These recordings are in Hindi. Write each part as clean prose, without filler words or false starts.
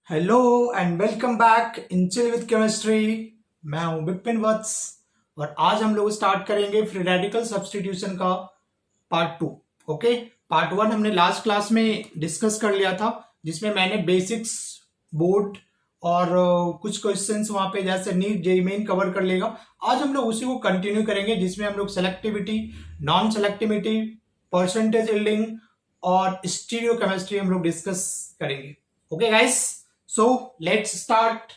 Hello and welcome back in chill with chemistry. मैं हूं विपिन वत्स और आज हम लोग स्टार्ट करेंगे फ्री रेडिकल सब्स्टिट्यूशन का पार्ट 2। ओके, पार्ट 1 हमने लास्ट क्लास में डिस्कस कर लिया था, जिसमें मैंने बेसिक्स, बोर्ड और कुछ क्वेश्चंस वहां पे जैसे नीट जेईई मेन कवर कर लेगा। आज हम लोग उसी को कंटिन्यू करेंगे, जिसमें हम लोग selectivity, non selectivity, percentage yielding और स्टीरियो केमिस्ट्री हम लोग डिस्कस करेंगे। Okay guys, so let's start.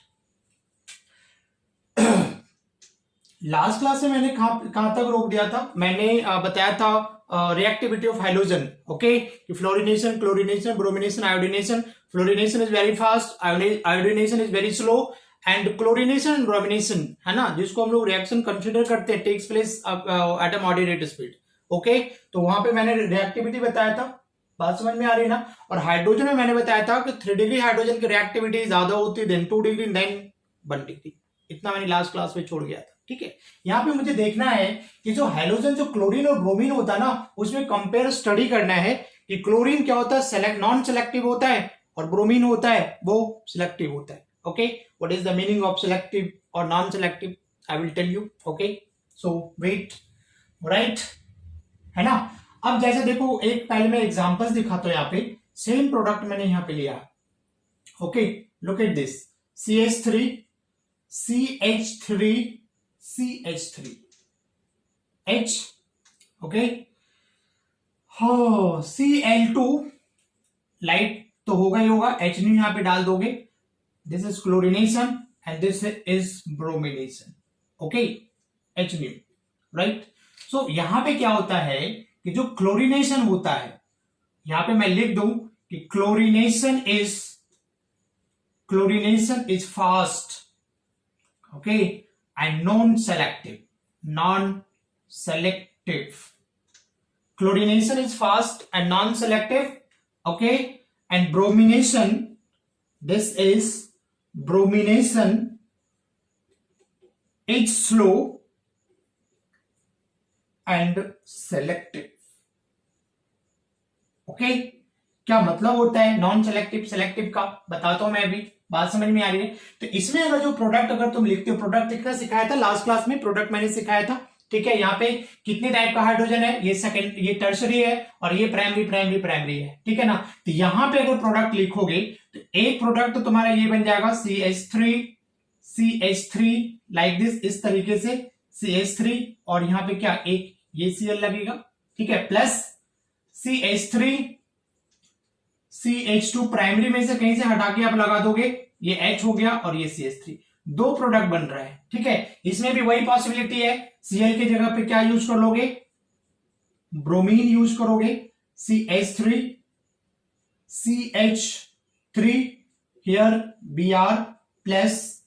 Last class में मैंने कहां तक रोक दिया था? मैंने बताया था रिएक्टिविटी ऑफ हाइड्रोजन। ओके, कि fluorination, chlorination, bromination, iodination. Fluorination is very fast, iodination is very slow and chlorination and bromination, है ना, जिसको हम लोग रिएक्शन कंसिडर करते हैं, takes place at a moderate speed. Okay, तो वहां पे मैंने रिएक्टिविटी बताया था, बात समझ में आ रही है ना। और हाइड्रोजन में मैंने बताया था कि 3 डिग्री हाइड्रोजन की रिएक्टिविटी ज्यादा होती देन 2 डिग्री देन 1 डिग्री। इतना मैंने लास्ट क्लास में छोड़ गया था। ठीक है, यहाँ पे मुझे देखना है कि जो हाइड्रोजन, जो क्लोरीन और ब्रोमीन होता है ना, उसमें कंपेयर स्टडी करना है कि क्लोरीन क्या होता है, नॉन सेलेक्टिव होता है, और ब्रोमीन होता है वो सिलेक्टिव होता है। Okay, what is the meaning of selective और non selective, I will tell you. Okay, so wait, right, है ना। अब जैसे देखो, एक पहले मैं एग्जांपल्स दिखाता हूं। यहाँ पे सेम प्रोडक्ट मैंने यहाँ पे लिया। Okay, look at this, CH3, CH3, CH3, H। Okay, हो Cl2, लाइट तो होगा ही होगा, H नहीं यहां पे डाल दोगे। This is chlorination and this is bromination. Okay, H new, right. So यहां पे क्या होता है कि जो क्लोरिनेशन होता है, यहां पे मैं लिख दूं कि chlorination is fast, okay, and non selective. Chlorination is fast and non selective, okay, and bromination, this is bromination is slow and selective. Okay, क्या मतलब होता है नॉन सेलेक्टिव सेलेक्टिव का, बताता हूं मैं अभी, बात समझ में आ रही है। तो इसमें अगर जो प्रोडक्ट अगर तुम लिखते हो, प्रोडक्ट लिखना सिखाया था लास्ट क्लास में, प्रोडक्ट मैंने सिखाया था। ठीक है, यहाँ पे कितने टाइप का हाइड्रोजन है, ये सेकेंड, ये टर्शरी है और ये प्राइमरी है। ठीक है ना। तो यहां पे अगर प्रोडक्ट लिखोगे तो एक प्रोडक्ट तो तुम्हारा ये बन जाएगा CH3 लाइक दिस, इस तरीके से CH3, और यहां पे क्या, एक ये Cl लगेगा। ठीक है, प्लस CH3, CH2 प्राइमरी में से कहीं से हटा के आप लगा दोगे, ये H हो गया और ये CH3, दो प्रोडक्ट बन रहा है। ठीक है, इसमें भी वही पॉसिबिलिटी है, Cl की जगह पे क्या यूज कर लोगे, ब्रोमीन यूज करोगे, CH3 here Br plus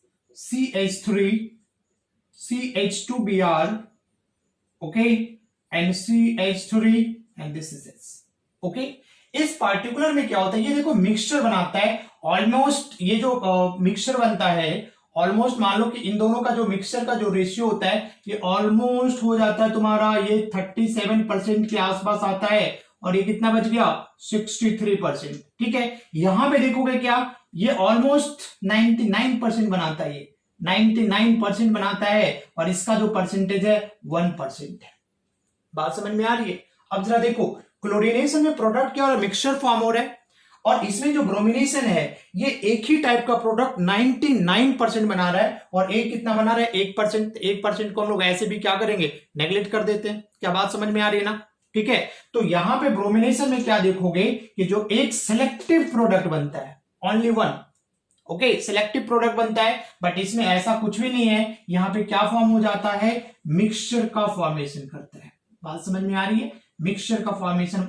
CH2Br, okay, and CH3 and this is it. Okay, इस पार्टिकुलर में क्या होता है, ये देखो मिक्सचर बनाता है ऑलमोस्ट, ये जो मिक्सचर बनता है ऑलमोस्ट, मान लो कि इन दोनों का जो मिक्सचर का जो रेशियो होता है, ये ऑलमोस्ट हो जाता है तुम्हारा, ये 37% के आसपास आता है, और ये कितना बच गया, 63%। ठीक है, यहां पे देखोगे क्या, ये ऑलमोस्ट 99% बनाता है, ये 99% बनाता है, और इसका जो परसेंटेज है 1% है। बात समझ में आ रही है। अब जरा देखो, क्लोरिनेशन में प्रोडक्ट क्या हो रहा है, मिक्सचर फॉर्म हो रहा है, और इसमें जो ब्रोमिनेशन है, ये एक ही टाइप का प्रोडक्ट 99% बना रहा है, और एक कितना बना रहा है, 1%। 1% को हम लोग ऐसे भी क्या करेंगे, नेग्लेक्ट कर देते हैं। क्या बात समझ में आ रही है ना। ठीक है, तो यहां पे ब्रोमिनेशन में क्या देखोगे कि जो एक सिलेक्टिव प्रोडक्ट बनता है, only one, okay, selective product बनता है, बट इसमें ऐसा कुछ भी नहीं है। यहां पे क्या फॉर्म हो जाता है, मिक्सचर का फॉर्मेशन करता है। बात समझ में आ रही है, मिक्सचर का फॉर्मेशन,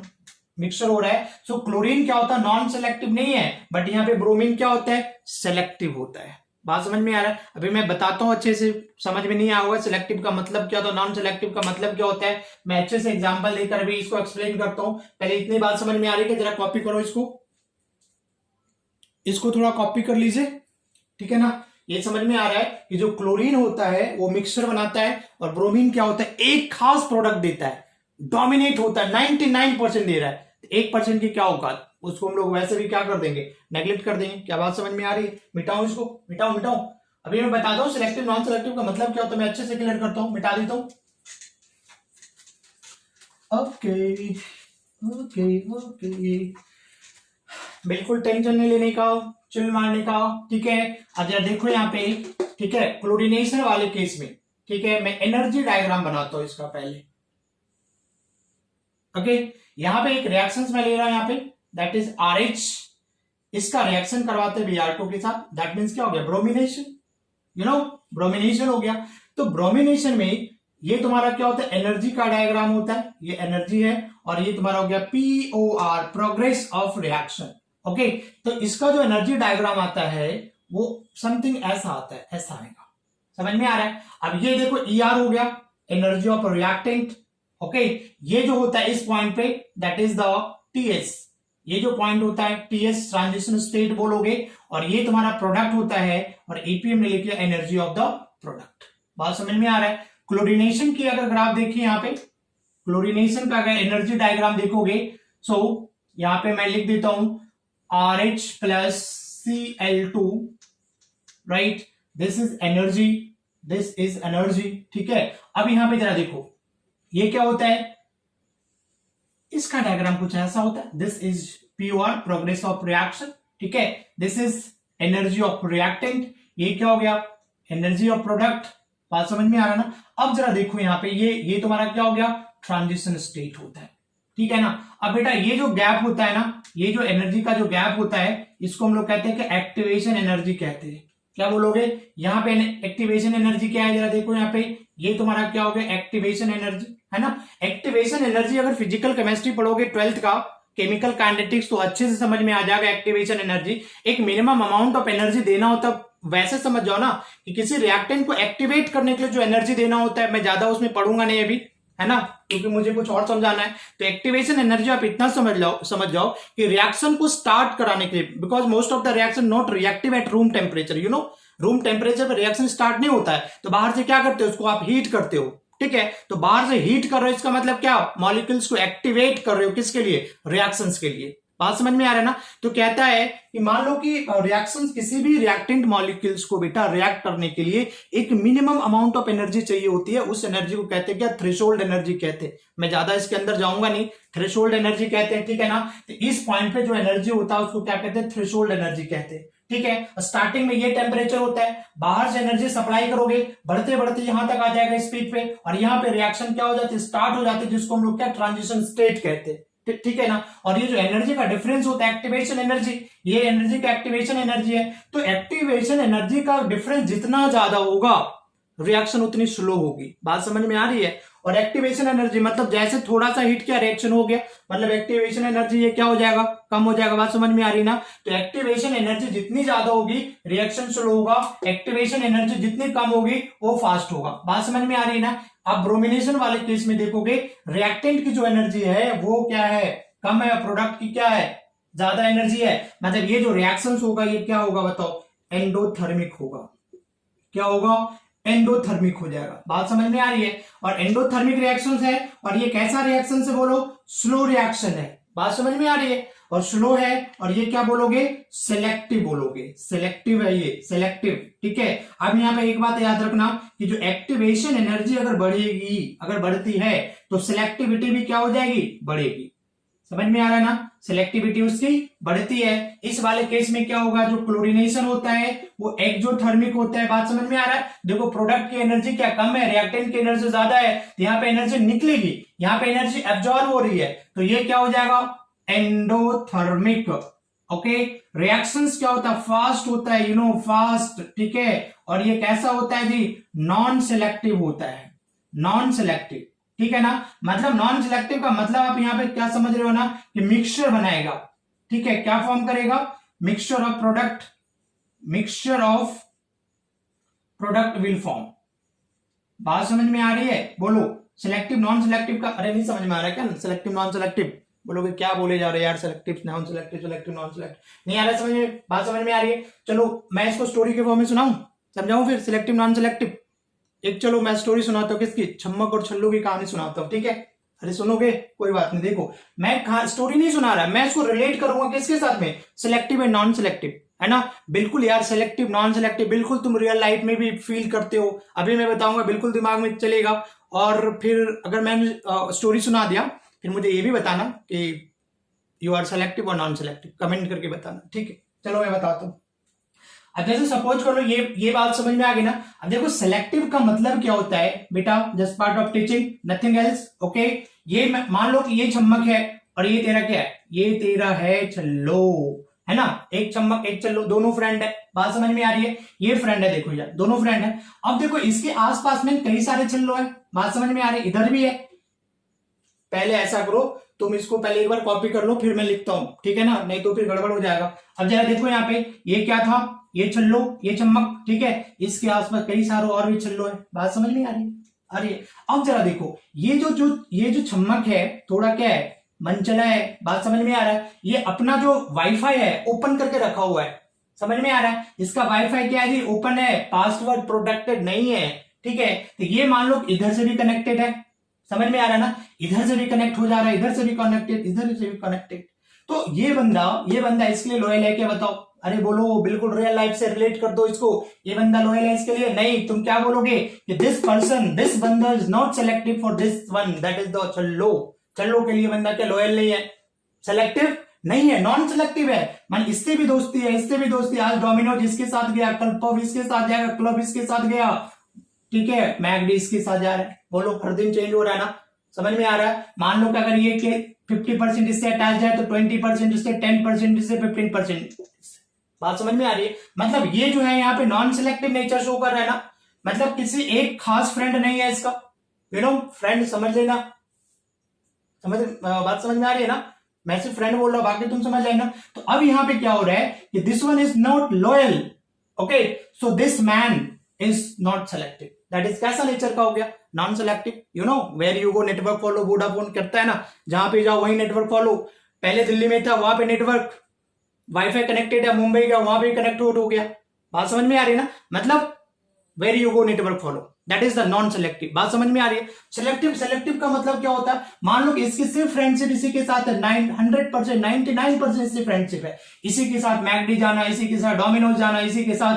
मिक्सचर हो रहा है। सो क्लोरीन क्या होता है, नॉन सेलेक्टिव नहीं है, बट यहां पे ब्रोमीन क्या होता है, सेलेक्टिव होता है। बात समझ में आ रहा है। अभी मैं बताता हूं, अच्छे से समझ में नहीं आया होगा सिलेक्टिव का मतलब क्या होता है, नॉन सेलेक्टिव का मतलब क्या होता है। मैं अच्छे से एग्जांपल देकर अभी इसको एक्सप्लेन करता हूं। पहले इतनी बात समझ में आ रही है कि जरा कॉपी करो इसको थोड़ा कॉपी कर लीजिए। ठीक है ना, ये समझ में आ रहा है कि जो क्लोरीन होता है वो मिक्सचर बनाता है, और ब्रोमीन क्या होता है, एक खास प्रोडक्ट देता है, डोमिनेट होता है, 99% दे रहा है, 1% की क्या औकात, उसको हम लोग वैसे भी क्या कर देंगे, नेग्लेक्ट कर देंगे। क्या बात समझ में आ रही है? मिटाऊं इसको, मिटाऊं। अभी मैं बताता हूँ सिलेक्टिव नॉन सिलेक्टिव का मतलब क्या होता है, मैं अच्छे से क्लियर करता हूँ, मिटा देता हूँ। ओके, बिल्कुल टेंशन नहीं लेने का, चिल मारने का, ठीक है। अच्छा देखो यहाँ पे, ठीक है, क्लोरीनेशन वाले केस में, ठीक है, मैं एनर्जी डायग्राम बनाता हूं इसका पहले। ओके, यहाँ पे एक रिएक्शन मैं ले रहा हूं यहाँ पे, दैट इज RH, इसका रिएक्शन करवाते Br2 के साथ, दैट मीन्स क्या हो गया, ब्रोमिनेशन, ब्रोमिनेशन हो गया। तो ब्रोमिनेशन में ये तुम्हारा क्या होता है, एनर्जी का डायग्राम होता है, ये एनर्जी है, और ये तुम्हारा हो गया POR, progress of reaction. Okay, तो इसका जो एनर्जी डायग्राम आता है वो समथिंग ऐसा आता है, ऐसा आएगा, समझ में आ रहा है। अब ये देखो ER हो गया, एनर्जी ऑफ रिएक्टेंट। ओके, ये जो होता है इस पॉइंट पे, दैट इज द TS, ये जो पॉइंट होता है TS, ट्रांजिशन स्टेट बोलोगे, और ये तुम्हारा प्रोडक्ट होता है, और APM ने लिखा एनर्जी ऑफ द प्रोडक्ट। बात समझ में आ रहा है। क्लोरीनेशन की अगर ग्राफ देखिए यहाँ पे, क्लोरीनेशन का अगर एनर्जी डायग्राम देखोगे, सो यहाँ पे मैं लिख देता हूं RH plus Cl2, right, this is energy, this is energy, ठीक है। अब यहां पे जरा देखो, ये क्या होता है, इसका डायग्राम कुछ ऐसा होता है, this is POR, progress of reaction, ठीक है, this is energy of reactant, ये क्या हो गया, एनर्जी ऑफ प्रोडक्ट। बात समझ में आ रहा ना। अब जरा देखो यहाँ पे, ये तुम्हारा क्या हो गया, ट्रांजिशन स्टेट होता है, ठीक है ना। अब बेटा ये जो गैप होता है ना, ये जो एनर्जी का जो गैप होता है, इसको हम लोग कहते हैं कि एक्टिवेशन एनर्जी कहते हैं। क्या बोलोगे, यहाँ पे एक्टिवेशन एनर्जी क्या है, जरा देखो यहाँ पे, ये तुम्हारा क्या हो गया, एक्टिवेशन एनर्जी, है ना। एक्टिवेशन एनर्जी अगर फिजिकल केमिस्ट्री पढ़ोगे 12th का, केमिकल काइनेटिक्स, तो अच्छे से समझ में आ जाएगा। एक्टिवेशन एनर्जी एक मिनिमम अमाउंट ऑफ एनर्जी देना होता है, वैसे समझ जाओ ना कि किसी रिएक्टेंट को एक्टिवेट करने के लिए जो एनर्जी देना होता है, मैं ज्यादा उसमें पढ़ूंगा नहीं अभी, है ना, क्योंकि मुझे कुछ और समझाना है। तो एक्टिवेशन एनर्जी आप इतना समझ जाओ कि रिएक्शन को स्टार्ट कराने के लिए, because most of the reaction not reactive at room temperature, room temperature पर रिएक्शन स्टार्ट नहीं होता है, तो बाहर से क्या करते हो, उसको आप हीट करते हो, ठीक है। तो बाहर से हीट कर रहे हो, इसका मतलब क्या, मॉलिक्यूल्स को एक्टिवेट कर रहे हो, किसके लिए, रिएक्शंस के लिए। बात समझ में आ रहा है ना। तो कहता है कि मान लो कि रिएक्शंस, किसी भी रिएक्टेंट मॉलिक्यूल्स को बेटा रिएक्ट करने के लिए एक मिनिमम अमाउंट ऑफ एनर्जी चाहिए होती है, उस एनर्जी को कहते हैं क्या, थ्रेशोल्ड एनर्जी कहते हैं। मैं ज्यादा इसके अंदर जाऊंगा नहीं, थ्रेशोल्ड एनर्जी कहते हैं, ठीक है ना। तो इस पॉइंट पे जो एनर्जी होता है उसको क्या कहते हैं, थ्रेशोल्ड एनर्जी कहते हैं, ठीक है। स्टार्टिंग में ये टेम्परेचर होता है, बाहर से एनर्जी सप्लाई करोगे, बढ़ते बढ़ते यहां तक आ जाएगा इस पीक पे, और यहाँ पे रिएक्शन क्या हो जाती है, स्टार्ट हो जाती है, जिसको हम लोग क्या, ट्रांजिशन स्टेट कहते हैं, ठीक है ना। और ये जो एनर्जी का डिफरेंस होता है, एक्टिवेशन एनर्जी, ये एनर्जी का एक्टिवेशन एनर्जी है। तो एक्टिवेशन एनर्जी का डिफरेंस जितना ज्यादा होगा, रिएक्शन उतनी स्लो होगी। बात समझ में आ रही है। और एक्टिवेशन एनर्जी मतलब जैसे थोड़ा सा हीट किया, रिएक्शन हो गया, मतलब एक्टिवेशन एनर्जी ये क्या हो जाएगा, कम हो जाएगा। बात समझ में आ रही ना। तो एक्टिवेशन एनर्जी जितनी ज्यादा होगी, रिएक्शन स्लो होगा, एक्टिवेशन एनर्जी जितनी कम होगी, वो फास्ट होगा। बात समझ में आ रही ना। अब ब्रोमिनेशन वाले केस में देखोगे, रिएक्टेंट की जो एनर्जी है वो क्या है, कम है, प्रोडक्ट की क्या है, ज्यादा एनर्जी है। मतलब ये जो रिएक्शंस होगा, ये क्या होगा बताओ, एंडोथर्मिक होगा। क्या होगा, एंडोथर्मिक हो जाएगा। बात समझ में आ रही है। और एंडोथर्मिक रिएक्शंस है, और ये कैसा रिएक्शन से बोलो, स्लो रिएक्शन है। बात समझ में आ रही है। और स्लो है, और ये क्या बोलोगे, सिलेक्टिव बोलोगे, सिलेक्टिव है ये, सिलेक्टिव, ठीक है। अब यहाँ पे एक बात याद रखना कि जो एक्टिवेशन एनर्जी अगर बढ़ेगी, अगर बढ़ती है, तो सिलेक्टिविटी भी क्या हो जाएगी, बढ़ेगी। समझ में आ रहा है ना, सिलेक्टिविटी उसकी बढ़ती है। इस वाले केस में क्या होगा, जो क्लोरीनेशन होता है वो एक्सोथर्मिक होता है। बात समझ में आ रहा है। देखो प्रोडक्ट की एनर्जी क्या कम है, रिएक्टेंट की एनर्जी ज्यादा है, तो यहाँ पे एनर्जी निकलेगी, यहाँ पे एनर्जी एब्जॉर्ब हो रही है, तो ये क्या हो जाएगा, एंडोथर्मिक। ओके, रिएक्शंस क्या होता है, फास्ट होता है, फास्ट, ठीक है। और ये कैसा होता है जी, नॉन सिलेक्टिव होता है, नॉन सिलेक्टिव, ठीक है ना। मतलब नॉन सिलेक्टिव का मतलब आप यहां पे क्या समझ रहे हो ना, कि मिक्सचर बनाएगा, ठीक है। क्या फॉर्म करेगा, mixture of product, mixture of product will form. बात समझ में आ रही है, बोलो। सिलेक्टिव नॉन सिलेक्टिव का, अरे नहीं समझ में आ रहा है क्या, सिलेक्टिव नॉन सिलेक्टिव बोलोगे, क्या बोले जा रहे यार, selective non selective, selective non selective, नहीं आ रहा समझ में। बात समझ में आ रही है। चलो मैं इसको स्टोरी के फॉर्म में सुनाऊं, समझाऊं फिर, सिलेक्टिव नॉन सिलेक्टिव। एक चलो मैं स्टोरी सुनाता हूँ, किसकी, छम्मक और छल्लू की कहानी सुनाता हूँ, ठीक है। अरे सुनोगे, कोई बात नहीं। देखो मैं स्टोरी नहीं सुना रहा, मैं इसको रिलेट करूंगा किसके साथ में, सिलेक्टिव एंड नॉन सिलेक्टिव, है ना। बिल्कुल यार, सिलेक्टिव नॉन सिलेक्टिव बिल्कुल तुम रियल लाइफ में भी फील करते हो, अभी मैं बताऊंगा, बिल्कुल दिमाग में चलेगा। और फिर अगर मैंने स्टोरी सुना दिया, फिर मुझे ये भी बताना कि यू आर सेलेक्टिव और नॉन सेलेक्टिव, कमेंट करके बताना, ठीक है। चलो मैं बताता हूँ। अब जैसे सपोज कर लो, ये बात समझ में आ गई ना। अब देखो सिलेक्टिव का मतलब क्या होता है बेटा, just part of teaching, nothing else, okay. ये मान लो कि ये चम्मक है और ये तेरा क्या है, ये तेरा है छल्लो, है ना। एक चम्मक एक छल्लो, दोनों फ्रेंड है, बात समझ में आ रही है। ये फ्रेंड है, देखो यार दोनों फ्रेंड है। अब देखो इसके आसपास में कई सारे छल्लो है, बात समझ में आ रही है, इधर भी है। पहले ऐसा करो, तुम इसको पहले एक बार कॉपी कर लो, फिर मैं लिखता हूं, ठीक है ना, नहीं तो फिर गड़बड़ हो जाएगा। अब जरा देखो यहाँ पे, ये क्या था, ये छल्लो, ये चम्मक, ठीक है। इसके आसपास कई सारे और भी छल्लो है, बात समझ में आ रही है। अरे अब जरा देखो, ये जो चम्मक है, थोड़ा क्या है, मनचला है, बात समझ में आ रहा है। ये अपना जो वाईफाई है ओपन करके रखा हुआ है, समझ में आ रहा है। इसका वाईफाई क्या है जी, ओपन है, पासवर्ड प्रोटेक्टेड नहीं है, ठीक है। तो ये मान लो इधर से भी कनेक्टेड है, समझ में आ रहा है ना, इधर से भी कनेक्ट हो जा रहा है, इधर से भी कनेक्टेड, इधर से भी कनेक्टेड। तो ये बंदा इसके लिए लॉयल है क्या, बताओ। अरे बोलो, बिल्कुल रियल लाइफ से रिलेट कर दो इसको, ये बंदा लॉयल है इसके लिए। नहीं, तुम क्या बोलोगे कि दिस बंदा is not selective for this one, that is the छल्लो। छल्लो के लिए बंदा क्या लॉयल नहीं है, सेलेक्टिव नहीं है, नॉन सेलेक्टिव है। मान इससे भी दोस्ती है, इससे भी दोस्ती, आज डोमिनोज इसके साथ गया, कल पब इसके साथ जाएगा, क्लब इसके साथ गया, ठीक है, मैकडी इसके साथ जा रहा है। बोलो, हर दिन चेंज हो रहा है ना, समझ में आ रहा है। मान लो कि अगर ये 50% इससे अटैच है तो 20% इससे, 10% इससे, 15%, बात समझ में आ रही है। मतलब ये जो है यहाँ पे नॉन सिलेक्टिव नेचर शो कर रहा है ना, मतलब किसी एक खास फ्रेंड नहीं है इसका, फ्रेंड समझ लेना, बात समझ में आ रही है ना। मैं सिर्फ फ्रेंड बोल रहा हूं, बाकी तुम समझ लेना। तो अब यहाँ पे क्या हो रहा है कि this one is not loyal, okay, so this man is not selective, that is कैसा नेचर का हो गया, non selective. Where you go network follow, Vodafone करता है ना, जहां पे जाओ वही नेटवर्क फॉलो। पहले दिल्ली में था, वहां पे नेटवर्क वाईफाई कनेक्टेड है, मुंबई का वहां पे कनेक्ट हो गया, बात समझ में आ रही है ना। मतलब where you go network follow, that is the non selective, बात समझ में आ रही है। सेलेक्टिव का मतलब क्या होता है, मान लो इसकी सिर्फ फ्रेंडशिप इसी के साथ है, 100%, 99% इससे फ्रेंडशिप है, इसी के साथ मैकडी जाना, इसी के साथ डोमिनोज जाना, इसी के साथ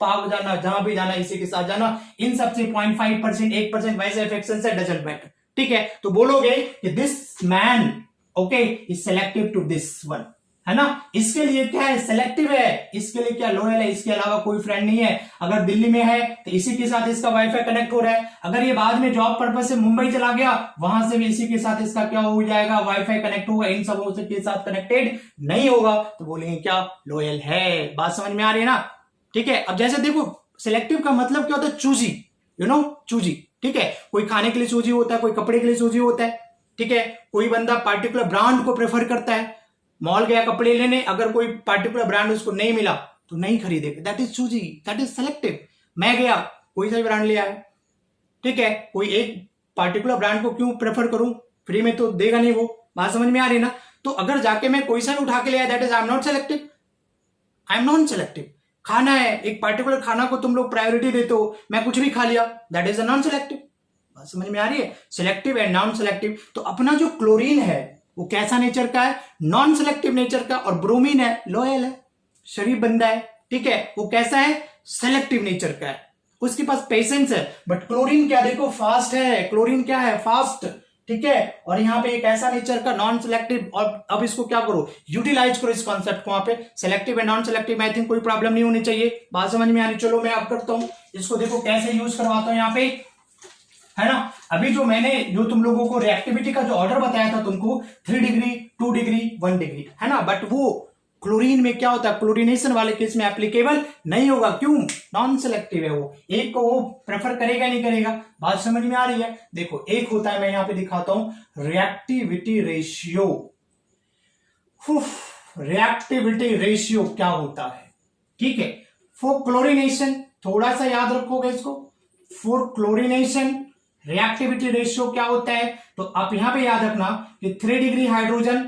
पार्क जाना, जहां भी जाना इसी के साथ जाना, इन सबसे 0.5%, 1% वैसे अफेक्शन से डजंट मैटर, ठीक है। तो बोलोगे कि this man, okay, is selective to this one, है ना। इसके लिए क्या है, सेलेक्टिव है, इसके लिए क्या लॉयल है, इसके अलावा कोई फ्रेंड नहीं है। अगर दिल्ली में है तो इसी के साथ इसका वाईफाई कनेक्ट हो रहा है, अगर ये बाद में जॉब पर्पज से मुंबई चला गया, वहां से भी इसी के साथ इसका क्या हो जाएगा, वाईफाई कनेक्ट होगा, इन सब के साथ कनेक्टेड नहीं होगा, तो बोलेंगे क्या, लॉयल है, बात समझ में आ रही है ना, ठीक है। अब जैसे देखो, सिलेक्टिव का मतलब क्या होता है, चूजी, चूजी, ठीक है। कोई खाने के लिए चूजी होता है, कोई कपड़े के लिए चूजी होता है, ठीक है। कोई बंदा पार्टिकुलर ब्रांड को प्रेफर करता है, मॉल गया कपड़े लेने, अगर कोई पार्टिकुलर ब्रांड उसको नहीं मिला तो नहीं खरीदेगा, that is choosy, that is selective. मैं गया, कोई सा ब्रांड ले आया, ठीक है, कोई एक पार्टिकुलर ब्रांड को क्यों प्रेफर करूं, फ्री में तो देगा नहीं वो, बात समझ में आ रही है ना। तो अगर जाके मैं कोई सा भी उठा के ले आया, that is I am not selective, I am non selective. खाना है, एक पार्टिकुलर खाना को तुम लोग प्रायोरिटी देते हो, मैं कुछ भी खा लिया, that is a non selective, बात समझ में आ रही है। Selective and non selective. तो अपना जो क्लोरीन है वो कैसा नेचर का है, नॉन सेलेक्टिव नेचर का, और ब्रोमीन है, लॉयल है, शरीफ बंदा है, ठीक है, वो कैसा है, सेलेक्टिव नेचर का है, उसके पास पेशेंस है। बट क्लोरीन क्या, देखो फास्ट है, क्लोरीन क्या है, फास्ट, ठीक है। और यहाँ पे एक ऐसा नेचर का नॉन सेलेक्टिव, और अब इसको क्या करो, यूटिलाइज करो इस कॉन्सेप्ट को, वहां पे सेलेक्टिव एंड नॉन सेलेक्टिव में आई थिंक कोई प्रॉब्लम नहीं होनी चाहिए, बात समझ में आ रही। चलो मैं अब करता हूं इसको, देखो कैसे यूज करवाता हूं यहाँ पे, है ना। अभी जो तुम लोगों को रिएक्टिविटी का जो ऑर्डर बताया था तुमको, 3 डिग्री, 2 डिग्री, 1 डिग्री, है ना, बट वो क्लोरीन में क्या होता है, क्लोरीनेशन वाले केस में एप्लीकेबल नहीं होगा, क्यों, नॉन सेलेक्टिव है वो, एक को वो प्रेफर करेगा नहीं करेगा, बात समझ में आ रही है। देखो एक होता है, मैं यहां पे दिखाता हूं, रिएक्टिविटी रेशियो। रिएक्टिविटी रेशियो क्या होता है, ठीक है, फॉर क्लोरीनेशन, थोड़ा सा याद रखोगे इसको, फॉर क्लोरीनेशन रिएक्टिविटी रेशियो क्या होता है, तो आप यहां पे याद रखना कि 3 डिग्री हाइड्रोजन,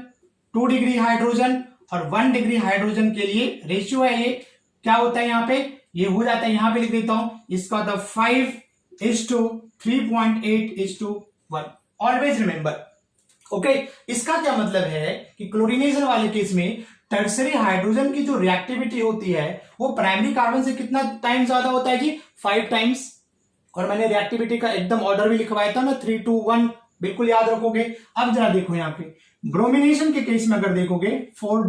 2 डिग्री हाइड्रोजन और 1 डिग्री हाइड्रोजन के लिए रेशियो है, ये क्या होता है, यहां पे ये हो जाता है, यहां पे लिख देता हूं इसका, द 5:3.8:1। ऑलवेज रिमेंबर, ओके इसका क्या मतलब है कि क्लोरीनेशन वाले केस में टर्सरी हाइड्रोजन की जो रिएक्टिविटी होती है वो प्राइमरी कार्बन से कितना टाइम ज्यादा होता है जी 5 टाइम्स। और मैंने रिएक्टिविटी का एकदम ऑर्डर भी लिखवाया था ना 3 2 1 बिल्कुल याद रखोगे। अब जरा देखो यहाँ पे ब्रोमिनेशन के केस में अगर देखोगे फॉर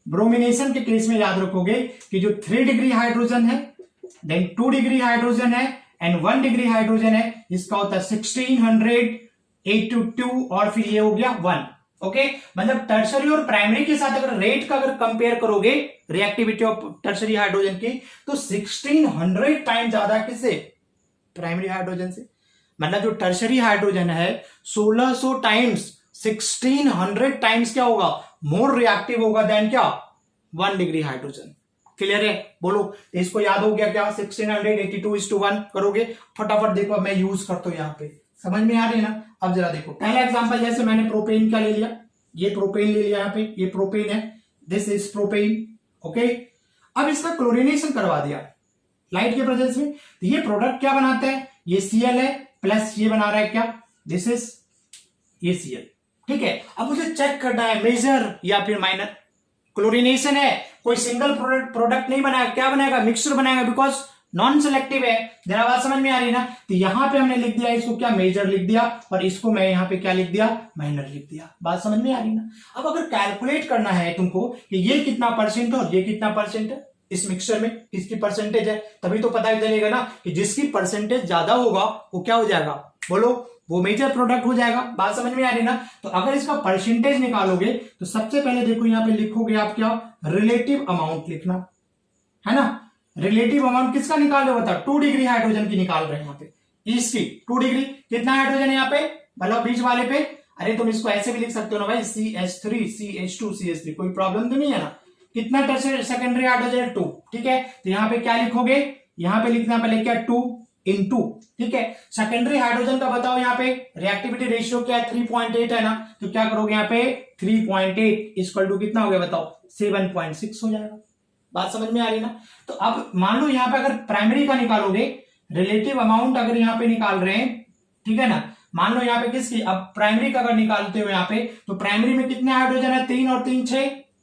ब्रोमिनेशन के केस में याद रखोगे कि जो 3 डिग्री हाइड्रोजन है देन 2 डिग्री हाइड्रोजन है एंड 1 डिग्री हाइड्रोजन है इसका होता है 1682 और फिर ये हो गया 1। ओके मतलब टर्शरी और प्राइमरी के साथ अगर रेट का अगर कंपेयर करोगे रिएक्टिविटी ऑफ टर्शरी हाइड्रोजन की तो 1600 टाइम ज्यादा किससे प्राइमरी हाइड्रोजन से। मतलब जो टर्शरी हाइड्रोजन है 1600 टाइम्स 1600 टाइम्स क्या होगा मोर रिएक्टिव होगा देन क्या 1 डिग्री हाइड्रोजन। क्लियर है बोलो तो इसको याद हो गया क्या 1682:1 करोगे फटाफट। देखो मैं यूज करता हूं यहाँ पे समझ में आ रही है ना। अब जरा देखो पहला एग्जांपल जैसे मैंने प्रोपेन का ले लिया ये प्रोपेन ले लिया यहाँ पे ये प्रोपेन है दिस इज प्रोपेन। ओके अब इसका क्लोरीनेशन करवा दिया लाइट के प्रेजेंस में तो ये प्रोडक्ट क्या बनाता है ये Cl है प्लस ये बना रहा है क्या दिस इज ये Cl। ठीक है अब मुझे चेक करना है मेजर या फिर माइनर। क्लोरीनेशन है कोई सिंगल प्रोडक्ट नहीं बनाएगा क्या बनाएगा मिक्सचर बनाएगा बिकॉज नॉन सेलेक्टिव है। जरा बात समझ में आ रही है ना। तो यहां पे हमने लिख दिया इसको क्या मेजर लिख दिया और इसको मैं यहाँ पे क्या लिख दिया माइनर लिख दिया। बात समझ में आ रही ना। अब अगर कैलकुलेट करना है तुमको कि ये कितना परसेंट है और ये कितना परसेंट है इस मिक्सचर में किसकी परसेंटेज है तभी तो पता चलेगा ना कि जिसकी परसेंटेज ज्यादा होगा वो क्या हो जाएगा बोलो वो मेजर प्रोडक्ट हो जाएगा। बात समझ में आ रही ना। तो अगर इसका परसेंटेज निकालोगे तो सबसे पहले देखो यहाँ पे लिखोगे आप क्या रिलेटिव अमाउंट लिखना है ना। रिलेटिव अमाउंट किसका निकाल रहे हो बता 2 डिग्री हाइड्रोजन की निकाल रहे हैं यहाँ पे इसकी 2 डिग्री कितना हाइड्रोजन है यहाँ पे मतलब बीच वाले पे। अरे तुम इसको ऐसे भी लिख सकते हो ना भाई CH3 CH2 CH3 कोई प्रॉब्लम तो नहीं है ना। कितना सेकेंडरी हाइड्रोजन है 2 ठीक है। तो यहाँ पे क्या लिखोगे यहाँ पे लिखना पहले क्या 2 into ठीक है। सेकेंडरी हाइड्रोजन का बताओ यहाँ पे रिएक्टिविटी रेशियो क्या है 3.8 है ना। तो क्या करोगे यहाँ पे 3.8 इक्वल टू कितना हो गया बताओ 7.6 हो जाएगा। बात समझ में आ रही ना। तो अब मान लो यहाँ पे अगर प्राइमरी का निकालोगे रिलेटिव अमाउंट अगर यहाँ पे निकाल रहे हैं ठीक है ना। मान लो यहाँ पे किसकी अब प्राइमरी का अगर निकालते हो यहाँ पे तो प्राइमरी में कितने हाइड्रोजन है 3 और 3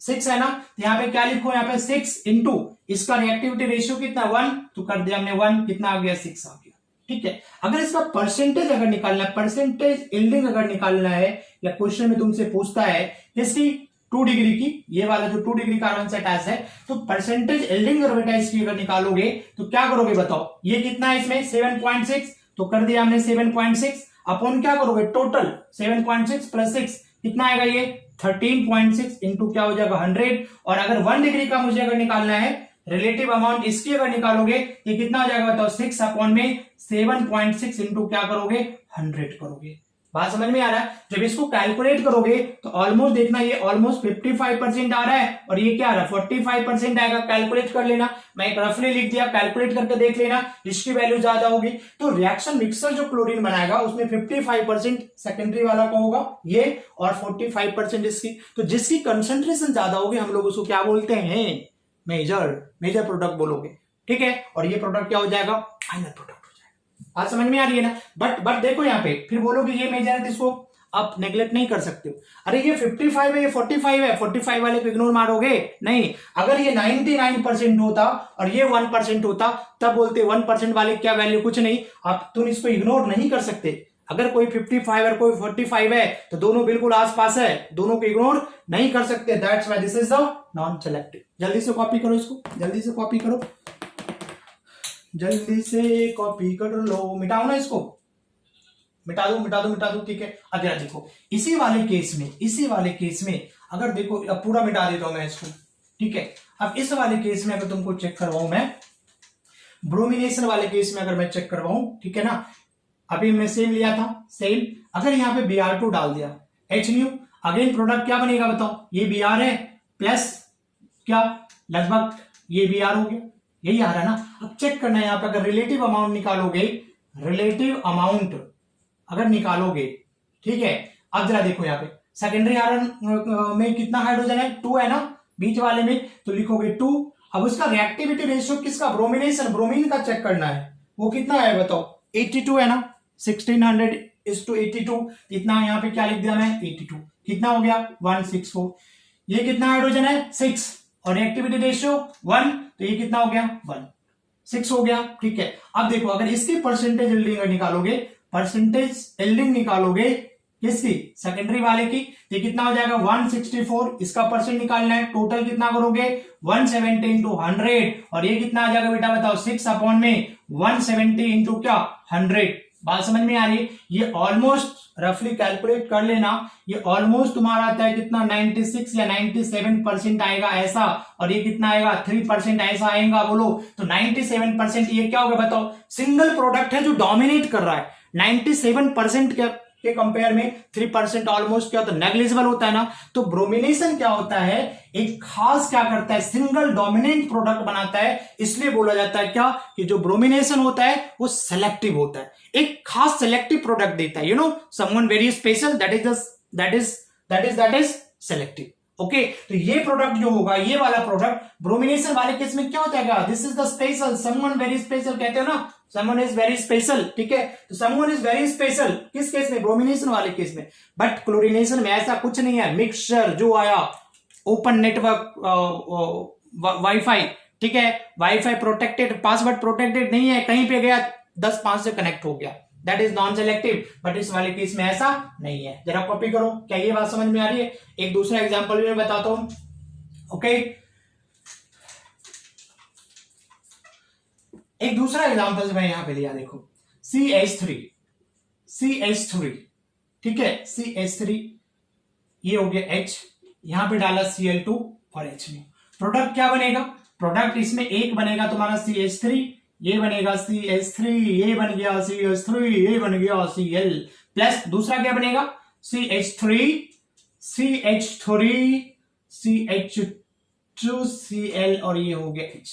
6 है ना। तो यहाँ पे क्या लिखो यहाँ पे 6 इंटू इसका रिएक्टिविटी रेशियो कितना 1 तो कर दिया हमने 1 कितना आ गया 6 आ गया। ठीक है अगर इसका परसेंटेज अगर निकालना है परसेंटेज यील्डिंग अगर निकालना है या क्वेश्चन में तुमसे पूछता है इसकी 2 डिग्री की ये वाला जो 2 डिग्री कार्बन से अटैच है तो परसेंटेज यील्डिंग ऑर्बिटाइल्स की अगर निकालोगे तो क्या करोगे बताओ ये कितना है इसमें 7.6 तो कर दिया हमने 7.6 अपॉन क्या करोगे टोटल 7.6 प्लस 6 कितना आएगा ये 13.6 इंटू क्या हो जाएगा 100। और अगर 1 डिग्री का मुझे अगर निकालना है रिलेटिव अमाउंट इसकी अगर निकालोगे ये कितना हो जाएगा बताओ 6 अपॉन में 7.6 इंटू क्या करोगे 100 करोगे। बात समझ में आ रहा है। जब इसको कैलकुलेट करोगे तो ऑलमोस्ट देखना ये ऑलमोस्ट 55% आ रहा है और ये क्या आ रहा है 45% आएगा। कैलकुलेट कर लेना मैं एक रफली लिख दिया कैलकुलेट करके देख लेना इसकी वैल्यू ज्यादा होगी। तो रिएक्शन मिक्सर जो क्लोरीन बनाएगा उसमें 55% सेकेंडरी वाला का होगा ये और 45% इसकी। तो जिसकी कंसेंट्रेशन ज्यादा होगी हम लोग उसको क्या बोलते हैं मेजर प्रोडक्ट बोलोगे। ठीक है और ये प्रोडक्ट क्या हो जाएगा फाइनल प्रोडक्ट। आज समझ में आ रही है ना। बट देखो यहाँ पे फिर बोलोगे ये मेजर है इसको आप नेग्लेक्ट नहीं कर सकते हो। अरे ये 55 है ये 45 है 45 वाले को इग्नोर मारोगे नहीं। अगर ये 99% होता और ये 1% होता तब बोलते 1% वाले क्या वैल्यू कुछ नहीं। आप तुम इसको इग्नोर नहीं कर सकते। अगर कोई 55 और कोई 45 है तो दोनों बिल्कुल आसपास है दोनों को इग्नोर नहीं कर सकते। That's why this is the non selective. जल्दी से कॉपी करो इसको जल्दी से कॉपी करो जल्दी से कॉपी कर लो मिटाओ ना इसको मिटा दो ठीक है। अब जरा देखो इसी वाले केस में अगर देखो अब पूरा मिटा देता हूं मैं इसको ठीक है। अब इस वाले केस में अगर तुमको चेक करवाऊं मैं ब्रोमिनेशन वाले केस में अगर मैं चेक करवाऊं ठीक है ना। अभी हमने सेम लिया था सेम अगर यहाँ पे Br2 डाल दिया HNu अगेन प्रोडक्ट क्या बनेगा बताओ ये Br है प्लस क्या लगभग ये Br हो गया यही आ रहा है ना। अब चेक करना है यहाँ पे अगर रिलेटिव अमाउंट निकालोगे ठीक है। अब जरा देखो यहाँ पे सेकेंडरी आयरन में कितना हाइड्रोजन है 2 है ना बीच वाले में तो लिखोगे 2। अब उसका रिएक्टिविटी रेशियो किसका ब्रोमिन का चेक करना है वो कितना है बताओ 82 है ना 1600 1:82, इतना यहाँ पे क्या लिख दिया मैं 82, कितना हो गया 164। ये कितना हाइड्रोजन है 6 और रिएक्टिविटी रेशियो 1, तो ये कितना हो गया 1, 6 हो गया। ठीक है, अब देखो अगर इसकी परसेंटेज एल्डिंग निकालोगे, परसेंटेज एल्डिंग निकालोगे किसकी, सेकेंडरी वाले की, तो कितना हो जाएगा 164, इसका परसेंट निकालना है, टोटल कितना करोगे 170 इंटू 100, और ये कितना आ जाएगा बेटा बताओ 6 अपॉन में 170 इंटू क्या 100। बात समझ में आ रही है, ये ऑलमोस्ट रफली कैलकुलेट कर लेना, ये ऑलमोस्ट तुम्हारा आता है कितना 96 या 97% आएगा ऐसा, और ये कितना आएगा 3% ऐसा आएगा। बोलो तो 97% ये क्या होगा बताओ, सिंगल प्रोडक्ट है जो डोमिनेट कर रहा है। 97% के कंपेयर में 3% ऑलमोस्ट क्या होता है नेग्लिजिबल होता है ना। तो ब्रोमिनेशन क्या होता है, एक खास क्या करता है, सिंगल डोमिनेंट प्रोडक्ट बनाता है, इसलिए बोला जाता है क्या कि जो ब्रोमिनेशन होता है वो सेलेक्टिव होता है, एक खास सेलेक्टिव प्रोडक्ट देता है, you know someone very special, that is selective. Okay, तो ये प्रोडक्ट जो होगा, ये वाला प्रोडक्ट ब्रोमिनेशन वाले केस में क्या होता है, this is the special, someone very special कहते हो ना, समवन इज वेरी स्पेशल। ठीक है, तो समवन इज वेरी स्पेशल किस केस में, ब्रोमिनेशन वाले केस में। बट क्लोरीनेशन में ऐसा कुछ नहीं है, मिक्सचर जो आया, ओपन नेटवर्क वाईफाई, ठीक है, वाईफाई प्रोटेक्टेड, पासवर्ड प्रोटेक्टेड नहीं है, कहीं पे गया 10-5 से कनेक्ट हो गया, that is non selective. But इस वाले केस में ऐसा नहीं है। जरा कॉपी करो, क्या ये बात समझ में आ रही है। एक दूसरा एग्जांपल भी मैं बताता हूं। ओके, एक दूसरा एग्जांपल मैं यहां पे लिया, देखो CH3, ठीक है, CH3 ये हो गया H, यहां पे डाला Cl2 और H में, प्रोडक्ट क्या बनेगा, प्रोडक्ट इसमें एक बनेगा तुम्हारा CH3, ये बनेगा CH3, ये बन गया CH3, ये बन गया Cl, प्लस दूसरा क्या बनेगा CH3, CH2Cl और ये हो गया H।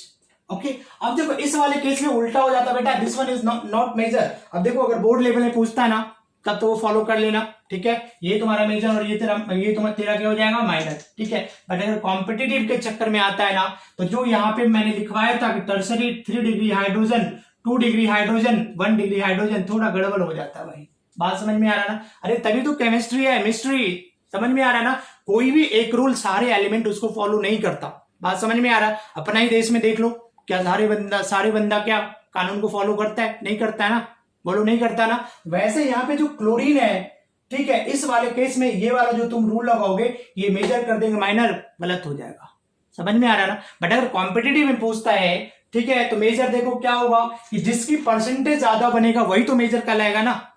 ओके, अब देखो इस वाले केस में उल्टा हो जाता बेटा, this one is not major. अब देखो अगर बोर्ड लेवल में पूछता है ना, तब तो वो फॉलो कर लेना, ठीक है, ये तुम्हारा मेजर और ये तेरा क्या हो जाएगा माइनर। ठीक है, बट अगर कॉम्पिटिटिव के चक्कर में आता है ना, तो जो यहाँ पे मैंने लिखवाया था कि tertiary 3 degree hydrogen, 2 degree hydrogen, 1 degree hydrogen, थोड़ा गड़बड़ हो जाता है भाई। बात समझ में आ रहा है ना, अरे तभी तो केमिस्ट्री है, मिस्ट्री, समझ में आ रहा है ना। कोई भी एक रूल सारे एलिमेंट उसको फॉलो नहीं करता। बात समझ में आ रहा है। अपना ही देश में देख लो, क्या सारे बंदा क्या कानून को फॉलो करता है, नहीं करता है ना, बोलो नहीं करता ना। वैसे यहाँ पे जो क्लोरीन है, ठीक है, इस वाले केस में ये वाला जो तुम रूल लगाओगे, ये मेजर कर देंगे माइनर, गलत हो जाएगा। समझ में आ रहा है ना। बट अगर कॉम्पिटिटिव में पूछता है, ठीक है, तो मेजर देखो क्या होगा कि जिसकी परसेंटेज ज्यादा बनेगा वही तो मेजर कहलाएगा ना।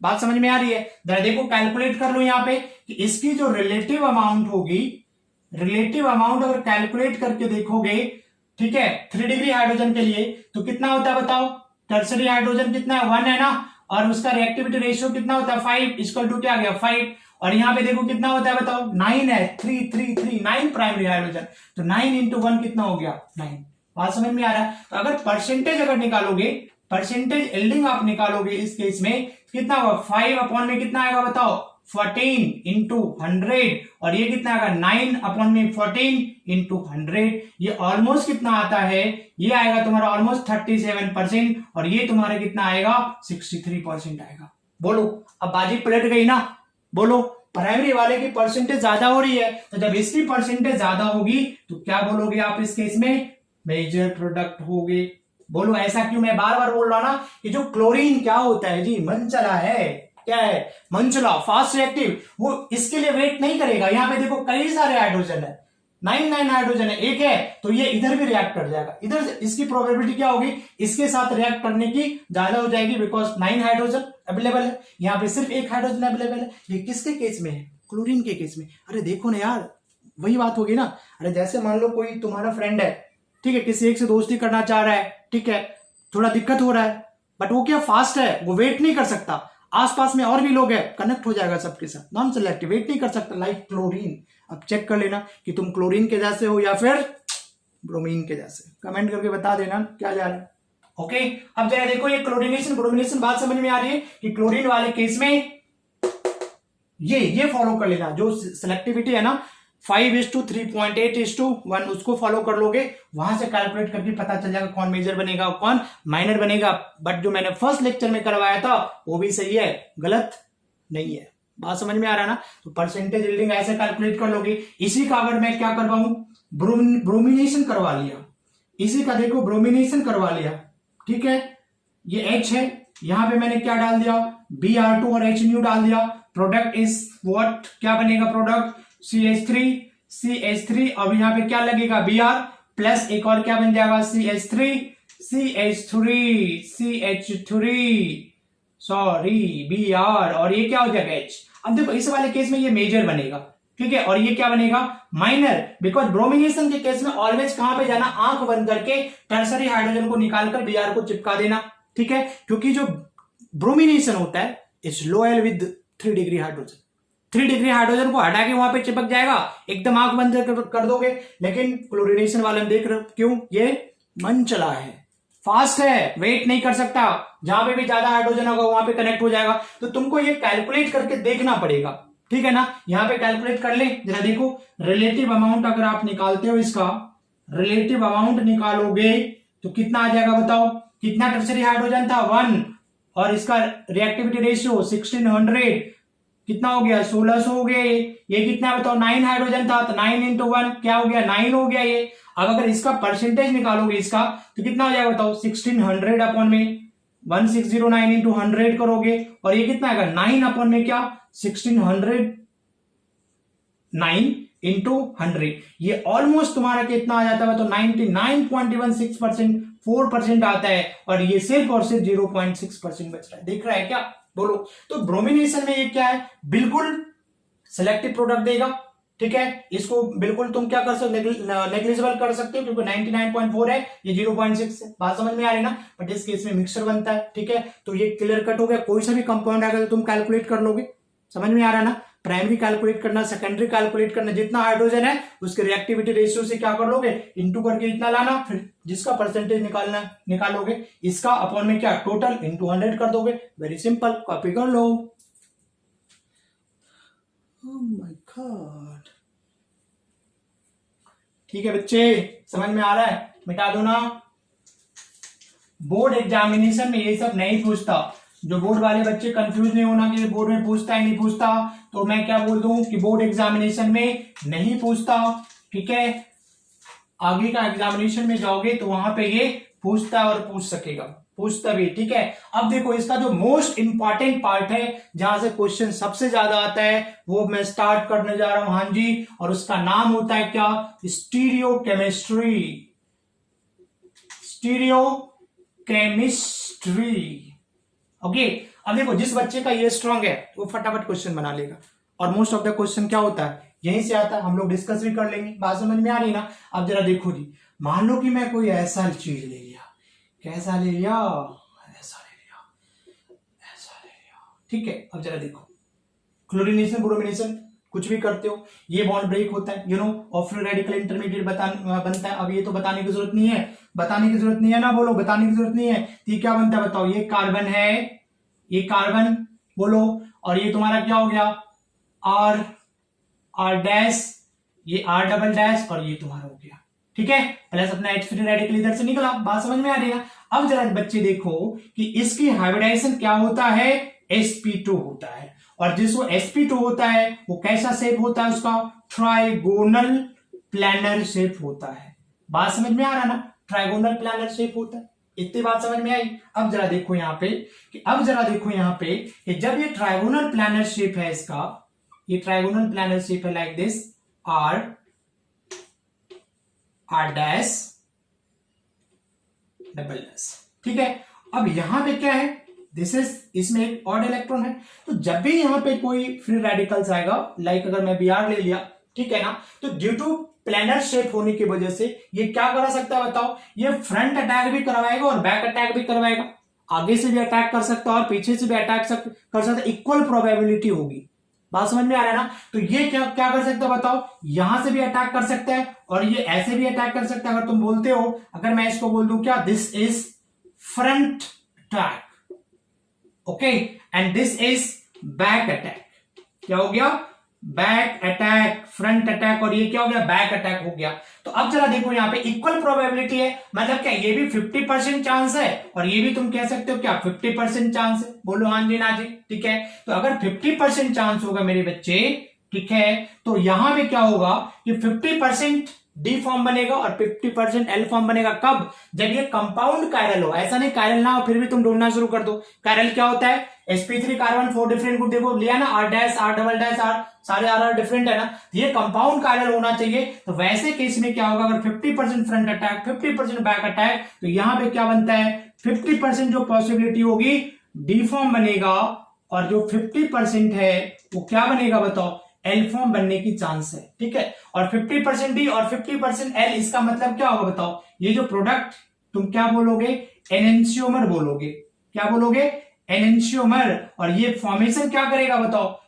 बात समझ में आ रही है। देखो कैलकुलेट कर लो यहाँ पे कि इसकी जो रिलेटिव अमाउंट होगी, रिलेटिव अमाउंट अगर कैलकुलेट करके देखोगे, ठीक है, 3 डिग्री हाइड्रोजन के लिए तो कितना होता है बताओ, टर्सरी हाइड्रोजन कितना है 1 है ना, और उसका रिएक्टिविटी रेशियो कितना होता है 5, इक्वल टू क्या आ गया 5, और यहाँ पे देखो कितना होता है बताओ 9 है, 9 प्राइमरी हाइड्रोजन, तो 9 इंटू 1 कितना हो गया 9। बात समझ में आ रहा है। तो अगर परसेंटेज अगर निकालोगे, परसेंटेज एल्डिंग आप निकालोगे इस केस में कितना होगा, 5 अपॉन में कितना आएगा बताओ 14 इंटू 100, और ये कितना आएगा 9 अपॉन में 14 इंटू 100, ये ऑलमोस्ट कितना आता है, ये आएगा तुम्हारा ऑलमोस्ट 37%, और ये तुम्हारा कितना आएगा 63% आएगा। बोलो अब बाजी पलट गई ना। बोलो प्राइमरी वाले की परसेंटेज ज्यादा हो रही है, तो जब इसकी परसेंटेज ज्यादा होगी तो क्या बोलोगे आप इस केस में, मेजर प्रोडक्ट होगे। बोलो ऐसा क्यों, मैं बार बार बोल रहा ना कि जो क्लोरीन क्या होता है जी, मनचला है, क्या है मनचला, फास्ट रिएक्टिव, वो इसके लिए वेट नहीं करेगा। यहाँ पे देखो कई सारे हाइड्रोजन है, 9 हाइड्रोजन है, एक है तो ये इधर भी रिएक्ट कर जाएगा, इधर इसकी प्रोबेबिलिटी क्या होगी, इसके साथ रिएक्ट करने की ज्यादा हो जाएगी, बिकॉज 9 हाइड्रोजन अवेलेबल है, यहाँ पे सिर्फ 1 हाइड्रोजन अवेलेबल है। ये किसके केस में है, क्लोरीन के केस में। अरे देखो ना यार, वही बात होगी ना। अरे जैसे मान लो कोई तुम्हारा फ्रेंड है, ठीक है, किसी एक से दोस्ती करना चाह रहा है, ठीक है, थोड़ा दिक्कत हो रहा है, बट वो क्या फास्ट है, वो वेट नहीं कर सकता, आसपास में और भी लोग हैं, कनेक्ट हो जाएगा सबके साथ, नॉन सेलेक्टिव, वेट नहीं कर सकता, लाइक क्लोरीन। अब चेक कर लेना कि तुम क्लोरीन के जैसे हो या फिर ब्रोमीन के जैसे, कमेंट करके बता देना क्या जा रहा है। ओके, अब जरा देखो ये क्लोरीनेशन ब्रोमिनेशन बात समझ में आ रही है कि क्लोरीन वाले केस में ये फॉलो कर लेना, जो सिलेक्टिविटी है ना 5:3.8: उसको फॉलो कर लोगे, वहां से कैलकुलेट करके पता चल जाएगा कौन मेजर बनेगा कौन माइनर बनेगा। बट जो मैंने फर्स्ट लेक्चर में करवाया था वो भी सही है, गलत नहीं है। बात समझ में आ रहा है ना? तो परसेंटेज यील्डिंग ऐसे कैलकुलेट कर लोगे। इसी का अगर मैं क्या करवाऊं, ब्रोमिनेशन करवा लिया, इसी का देखो ब्रोमिनेशन करवा लिया, ठीक है, ये H है, यहां पे मैंने क्या डाल दिया, Br2 और H न्यू डाल दिया, प्रोडक्ट इज व्हाट, क्या बनेगा प्रोडक्ट, CH3, अब यहाँ पे क्या लगेगा Br प्लस एक और क्या बन जाएगा CH3, सॉरी Br, और ये क्या हो जाएगा H। अब देखो इस वाले केस में ये मेजर बनेगा, ठीक है, और ये क्या बनेगा माइनर, बिकॉज ब्रोमिनेशन के केस में ऑलवेज कहां पे जाना, आंख बंद करके टर्सरी हाइड्रोजन को निकालकर Br को चिपका देना, ठीक है, क्योंकि जो ब्रोमिनेशन होता है is loyal with 3 degree hydrogen, 3 degree hydrogen को हटा के वहां पे चिपक जाएगा, एकदम आंख बंद कर दोगे। लेकिन क्लोरीनेशन वाले में देख रहे हो क्यों, ये मन चला है, फास्ट है, वेट नहीं कर सकता, जहां पे भी ज्यादा हाइड्रोजन होगा वहां पे कनेक्ट हो जाएगा। तो तुमको ये कैलकुलेट करके देखना पड़ेगा, ठीक है ना। यहां पे कैलकुलेट कर ले, जरा देखो रिलेटिव अमाउंट अगर आप निकालते हो, इसका रिलेटिव अमाउंट निकालोगे तो कितना आ जाएगा बताओ, कितना टर्सरी हाइड्रोजन था 1, और इसका रिएक्टिविटी रेशियो 1600, कितना हो गया 1600 हो गया, ये कितना बताओ 9 हाइड्रोजन था, तो 9 into 1 क्या हो गया 9 हो गया ये। अब अगर इसका परसेंटेज निकालोगे इसका तो कितना हो जाएगा बताओ 1600 अपॉन में 1609 into 100 करोगे, और ये कितना आएगा 9 अपॉन में क्या 1600 9 into 100, ये ऑलमोस्ट तुम्हारा कितना आ जाता है तो 99.16%, 4% आता है, और ये सिर्फ और सिर्फ 0.6% बच रहा है। देख रहा है क्या, बोलो। तो ब्रोमिनेशन में ये क्या है, बिल्कुल सिलेक्टिव प्रोडक्ट देगा, ठीक है, इसको बिल्कुल तुम क्या कर सकते हो, नेग्लिजिबल कर सकते हो, क्योंकि 99.4 है, ये 0.6 है। बात समझ में आ रही ना। बट इस केस में मिक्सचर बनता है, ठीक है, तो ये क्लियर कट हो गया। कोई सा भी कंपाउंड आएगा तो तुम कैलकुलेट कर लोगे, समझ में आ रहा है ना। प्राइमरी कैलकुलेट करना, सेकेंडरी कैलकुलेट करना, जितना हाइड्रोजन है उसके रिएक्टिविटी रेशियो से क्या कर लोगे, इंटू करके इतना लाना, फिर जिसका परसेंटेज निकालोगे इसका अपॉन में क्या टोटल इंटू 100 कर दोगे। वेरी सिंपल, कॉपी कर लो। ओह माय गॉड, ठीक है बच्चे, समझ में आ रहा है, मिटा दो ना। बोर्ड एग्जामिनेशन में ये सब नहीं पूछता, जो बोर्ड वाले बच्चे कंफ्यूज नहीं होना कि बोर्ड में पूछता है नहीं पूछता, तो मैं क्या बोल दूं कि बोर्ड एग्जामिनेशन में नहीं पूछता, ठीक है। आगे का एग्जामिनेशन में जाओगे तो वहां पे ये पूछता और पूछ सकेगा, पूछता भी, ठीक है। अब देखो इसका जो मोस्ट इंपॉर्टेंट पार्ट है, जहां से क्वेश्चन सबसे ज्यादा आता है, वो मैं स्टार्ट करने जा रहा हूं, हाँ जी, और उसका नाम होता है क्या, स्टीरियोकेमिस्ट्री, स्टीरियोकेमिस्ट्री। ओके, अब देखो जिस बच्चे का ये स्ट्रांग है वो फटाफट क्वेश्चन बना लेगा, और मोस्ट ऑफ द क्वेश्चन क्या होता है यहीं से आता है, हम लोग डिस्कस भी कर लेंगे। बात समझ में आ रही ना। अब जरा देखो जी, मान लो कि मैं कोई ऐसा चीज ले लिया, कैसा ले लिया, ऐसा ले लिया, ऐसा ले लिया, ठीक है। अब जरा देखो क्लोरीनेशन ब्रोमिनेशन कुछ भी करते हो, ये बॉन्ड ब्रेक होता है, यू नो, और फ्री रेडिकल इंटरमीडिएट बनता है। अब ये तो बताने की जरूरत नहीं है, बताने की जरूरत नहीं है ना, बोलो, बताने की जरूरत नहीं है। ये क्या बनता है बताओ, ये कार्बन है, ये कार्बन, बोलो, और ये तुम्हारा क्या हो गया R डैश, ये R डबल डैश, और ये तुम्हारा हो गया, ठीक है, प्लस अपना H फ्री रेडिकल इधर से निकला। बात समझ में आ रही है। अब जरा बच्चे देखो कि इसकी हाइब्रिडाइजेशन क्या होता है, sp2 होता है, और जिसको sp2 होता है वो कैसा शेप होता है, उसका ट्राइगोनल प्लैनर शेप होता है। बात समझ में आ रहा ना, ट्राइगोनल प्लैनर शेप होता है। इतनी बात समझ में आई। अब जरा देखो यहाँ पे कि जब ये ट्राइगोनल प्लैनर शेप है इसका, ये ट्राइगोनल प्लैनर शेप है like this, R dash double dash, ठीक है। अब यहां पे क्या है, दिस इज, इसमें एक ऑड इलेक्ट्रॉन है, तो जब भी यहां पे कोई फ्री रेडिकल्स आएगा, लाइक अगर मैं Br ले लिया, ठीक है ना, तो ड्यू टू प्लैनर शेप होने की वजह से ये क्या करा सकता है बताओ, ये फ्रंट अटैक भी करवाएगा और बैक अटैक भी करवाएगा, आगे से भी अटैक कर सकता है और पीछे से भी अटैक कर सकता है, इक्वल प्रोबेबिलिटी होगी। बात समझ में आ रहा है ना। तो ये क्या कर सकता है बताओ, यहां से भी अटैक कर सकता है और ये ऐसे भी अटैक कर सकता है। अगर तुम बोलते हो, अगर मैं इसको बोल दूं क्या, this is front attack, okay, and this is back attack, क्या हो गया, बैक अटैक, फ्रंट अटैक, और ये क्या हो गया, बैक अटैक हो गया। तो अब जरा देखो यहाँ पे इक्वल प्रोबेबिलिटी है, मतलब क्या ये भी 50% चांस है और ये भी तुम कह सकते हो क्या 50% चांस है। बोलो हाँ जी ना जी, ठीक है। तो अगर 50% चांस होगा मेरे बच्चे, ठीक है, तो यहां पे क्या होगा कि 50% डी फॉर्म बनेगा और 50% एल फॉर्म बनेगा। कब? जब ये कंपाउंड कायरल हो। ऐसा नहीं कायरल ना हो फिर भी तुम ढूंढना शुरू कर दो। कायरल क्या होता है, sp3 कार्बन 4 डिफरेंट ग्रुप, देखो लिया ना, R dash R double dash R, सारे R डिफरेंट है ना, ये कंपाउंड कायरल होना चाहिए। तो वैसे केस में क्या होगा, अगर 50% फ्रंट अटैक 50% बैक अटैक, तो यहां पे क्या बनता है, 50% जो पॉसिबिलिटी होगी डी फॉर्म बनेगा और जो 50% है वो क्या बनेगा बताओ, एल फॉर्म बनने की चांस है, ठीक है। और 50% डी और 50% एल, इसका मतलब क्या होगा बताओ, ये जो प्रोडक्ट तुम क्या बोलोगे, एनेंशियोमर बोलोगे। क्या बोलोगे, एनेंशियोमर। और ये फॉर्मेशन क्या करेगा बताओ,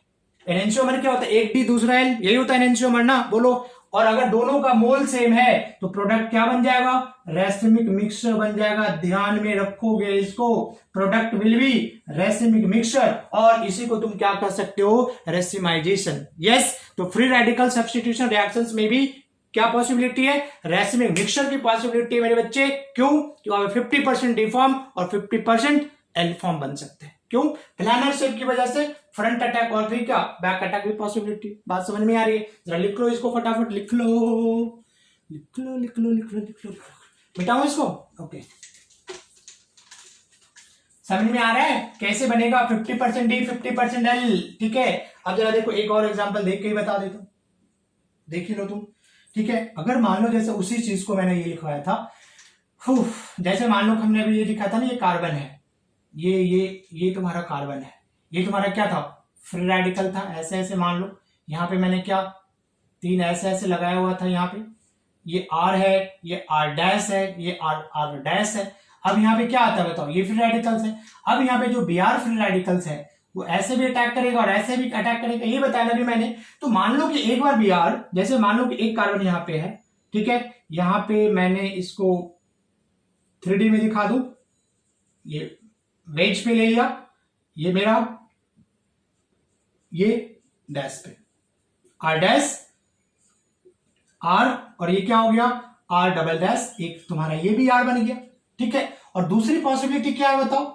एनेंशियोमर क्या होता है, एक डी दूसरा एल, यही होता है एनेंशियोमर ना, बोलो। और अगर दोनों का मोल सेम है तो प्रोडक्ट क्या बन जाएगा, रेसिमिक मिक्सचर बन जाएगा। ध्यान में रखोगे इसको, product will be racemic mixture, और इसी को तुम क्या कर सकते हो, रेसिमाइजेशन। यस, तो फ्री रेडिकल सब्स्टिट्यूशन रिएक्शंस में भी क्या पॉसिबिलिटी है, रेसिमिक मिक्सचर की पॉसिबिलिटी है मेरे बच्चे। क्यों? क्योंकि 50% डी फॉर्म और 50% एल फॉर्म बन सकते हैं। क्यों? प्लानर शेप की वजह से फ्रंट अटैक और फिर क्या बैक अटैक भी पॉसिबिलिटी। बात समझ में आ रही है? जरा लिख लो इसको, फटाफट लिख लो, लिख लो लिख लो लिख लो लिख लो, मिटाओ इसको। ओके, समझ में आ रहा है कैसे बनेगा 50% डी 50% एल, ठीक है। अब जरा देखो एक और एग्जांपल देख के ही बता देता हूं, देख ही लो तुम, ठीक है। अगर मान लो जैसे उसी चीज को मैंने ये लिखवाया था, जैसे मान लो हमने अभी ये लिखा था ना, ये कार्बन है, ये तुम्हारा कार्बन है, ये तुम्हारा क्या था, फ्री रेडिकल था। ऐसे ऐसे मान लो, यहाँ पे मैंने क्या 3 ऐसे ऐसे लगाया हुआ था, यहाँ पे ये R है, ये R डैश है, ये R डैश है। अब यहाँ पे क्या आता है बताओ, ये फ्री रेडिकल्स है। अब यहाँ पे जो Br फ्री रेडिकल्स है वो ऐसे भी अटैक करेगा और ऐसे भी अटैक करेगा, ये बताया ना अभी मैंने। तो मान लो कि एक बार Br, जैसे मान लो कि एक कार्बन यहाँ पे है, ठीक है, यहाँ पे मैंने इसको 3D में दिखा दूं, ये वेज पे ले लिया, ये मेरा ये डैश पे R डैश R, और ये क्या हो गया R डबल डैश, एक तुम्हारा ये भी R बन गया, ठीक है। और दूसरी पॉसिबिलिटी क्या है बताओ,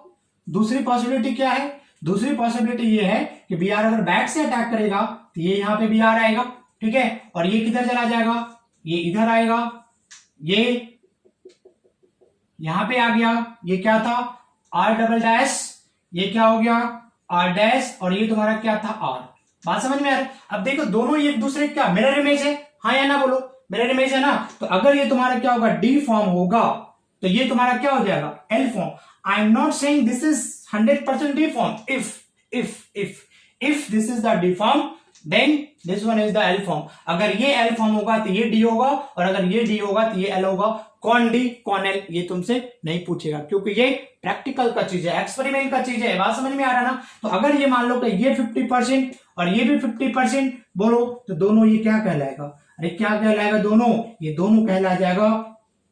दूसरी पॉसिबिलिटी क्या है, दूसरी पॉसिबिलिटी ये है कि Br अगर बैक से अटैक करेगा तो ये यहां पे Br आएगा, ठीक है, और ये किधर चला जाएगा, ये इधर आएगा, ये यहां पे आ गया, ये क्या था R डबल डैश, ये क्या हो गया R डैश, और ये तुम्हारा क्या था R। बात समझ में आ रहा है? अब देखो दोनों एक दूसरे क्या मिरर इमेज है, हाँ या ना बोलो, मिरर इमेज है ना। तो अगर ये तुम्हारा क्या होगा, डी फॉर्म होगा, तो ये तुम्हारा क्या हो जाएगा, L form. I am not saying this is 100% D form, if this is the D form then this one is the L form. अगर ये एल फॉर्म होगा तो ये डी होगा, और अगर ये डी होगा तो ये एल होगा। कौन डी कौन एल ये तुमसे नहीं पूछेगा, क्योंकि ये प्रैक्टिकल का चीज है, एक्सपेरिमेंट का चीज है। बात समझ में आ रहा ना। तो अगर ये मान लो कि ये 50% और ये भी 50% बोलो, तो दोनों ये क्या कहलाएगा, अरे क्या कहलाएगा दोनों, ये दोनों कहला जाएगा,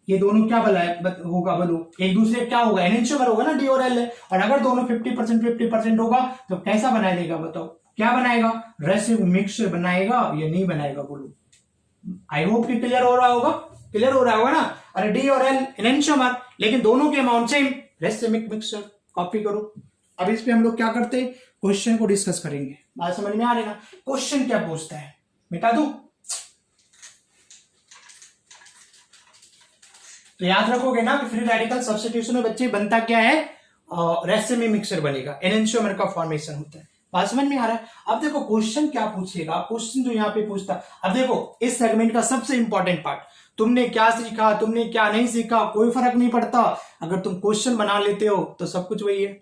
ये दोनों क्या होगा बोलो, एक दूसरे क्या होगा, एनेंशियोमर होगा ना, डी और एल। और अगर दोनों 50% होगा तो कैसा बना देगा बताओ, क्या बनाएगा, रेसिव मिक्सचर बनाएगा या नहीं बनाएगा बोलो। आई होप कि क्लियर हो रहा होगा, क्लियर हो रहा होगा ना। अरे डी और एल एनेंशियोमर, लेकिन दोनों के amount same, racemic mixture. Copy करो। अब इस पे हम लोग क्या करते हैं, क्वेश्चन को डिस्कस करेंगे। बात समझ में आ रही ना, क्वेश्चन क्या पूछता है, मिटा दूं। तो याद रखोगे ना कि फ्री रेडिकल सब्स्टिट्यूशन में बच्चे बनता क्या है, रेसिमिक मिक्सचर बनेगा, एनेंशियोमर का फॉर्मेशन होता है। बात समझ में आ रहा है। अब देखो क्वेश्चन क्या पूछेगा, क्वेश्चन जो यहाँ पे पूछता। अब देखो इस सेगमेंट का सबसे इंपॉर्टेंट पार्ट, तुमने क्या सीखा तुमने क्या नहीं सीखा कोई फर्क नहीं पड़ता, अगर तुम क्वेश्चन बना लेते हो तो सब कुछ वही है,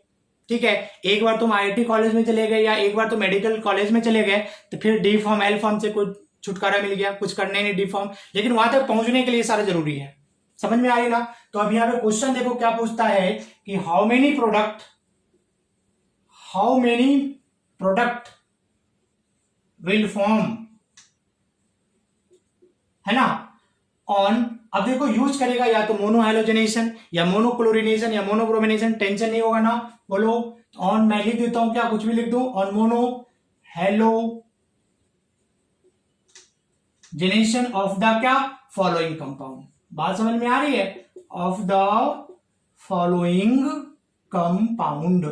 ठीक है। एक बार तुम IIT कॉलेज में चले गए या एक बार तुम मेडिकल कॉलेज में चले गए तो फिर डी फॉर्म एल फॉर्म से कुछ छुटकारा मिल गया, कुछ करने नहीं डी फॉर्म, लेकिन वहां तक पहुंचने के लिए सारा जरूरी है। समझ में आ रही ना। तो अब यहाँ पे क्वेश्चन देखो क्या पूछता है कि how many product will form, है ना, ऑन। अब देखो यूज करेगा या तो मोनोहाइलोजनेशन या मोनोक्लोरिनेशन या मोनोब्रोमिनेशन, टेंशन नहीं होगा ना, बोलो। ऑन मैं लिख देता हूं, क्या कुछ भी लिख दो, on mono hello generation of the क्या फॉलोइंग कंपाउंड। बात समझ में आ रही है? Of the following compound.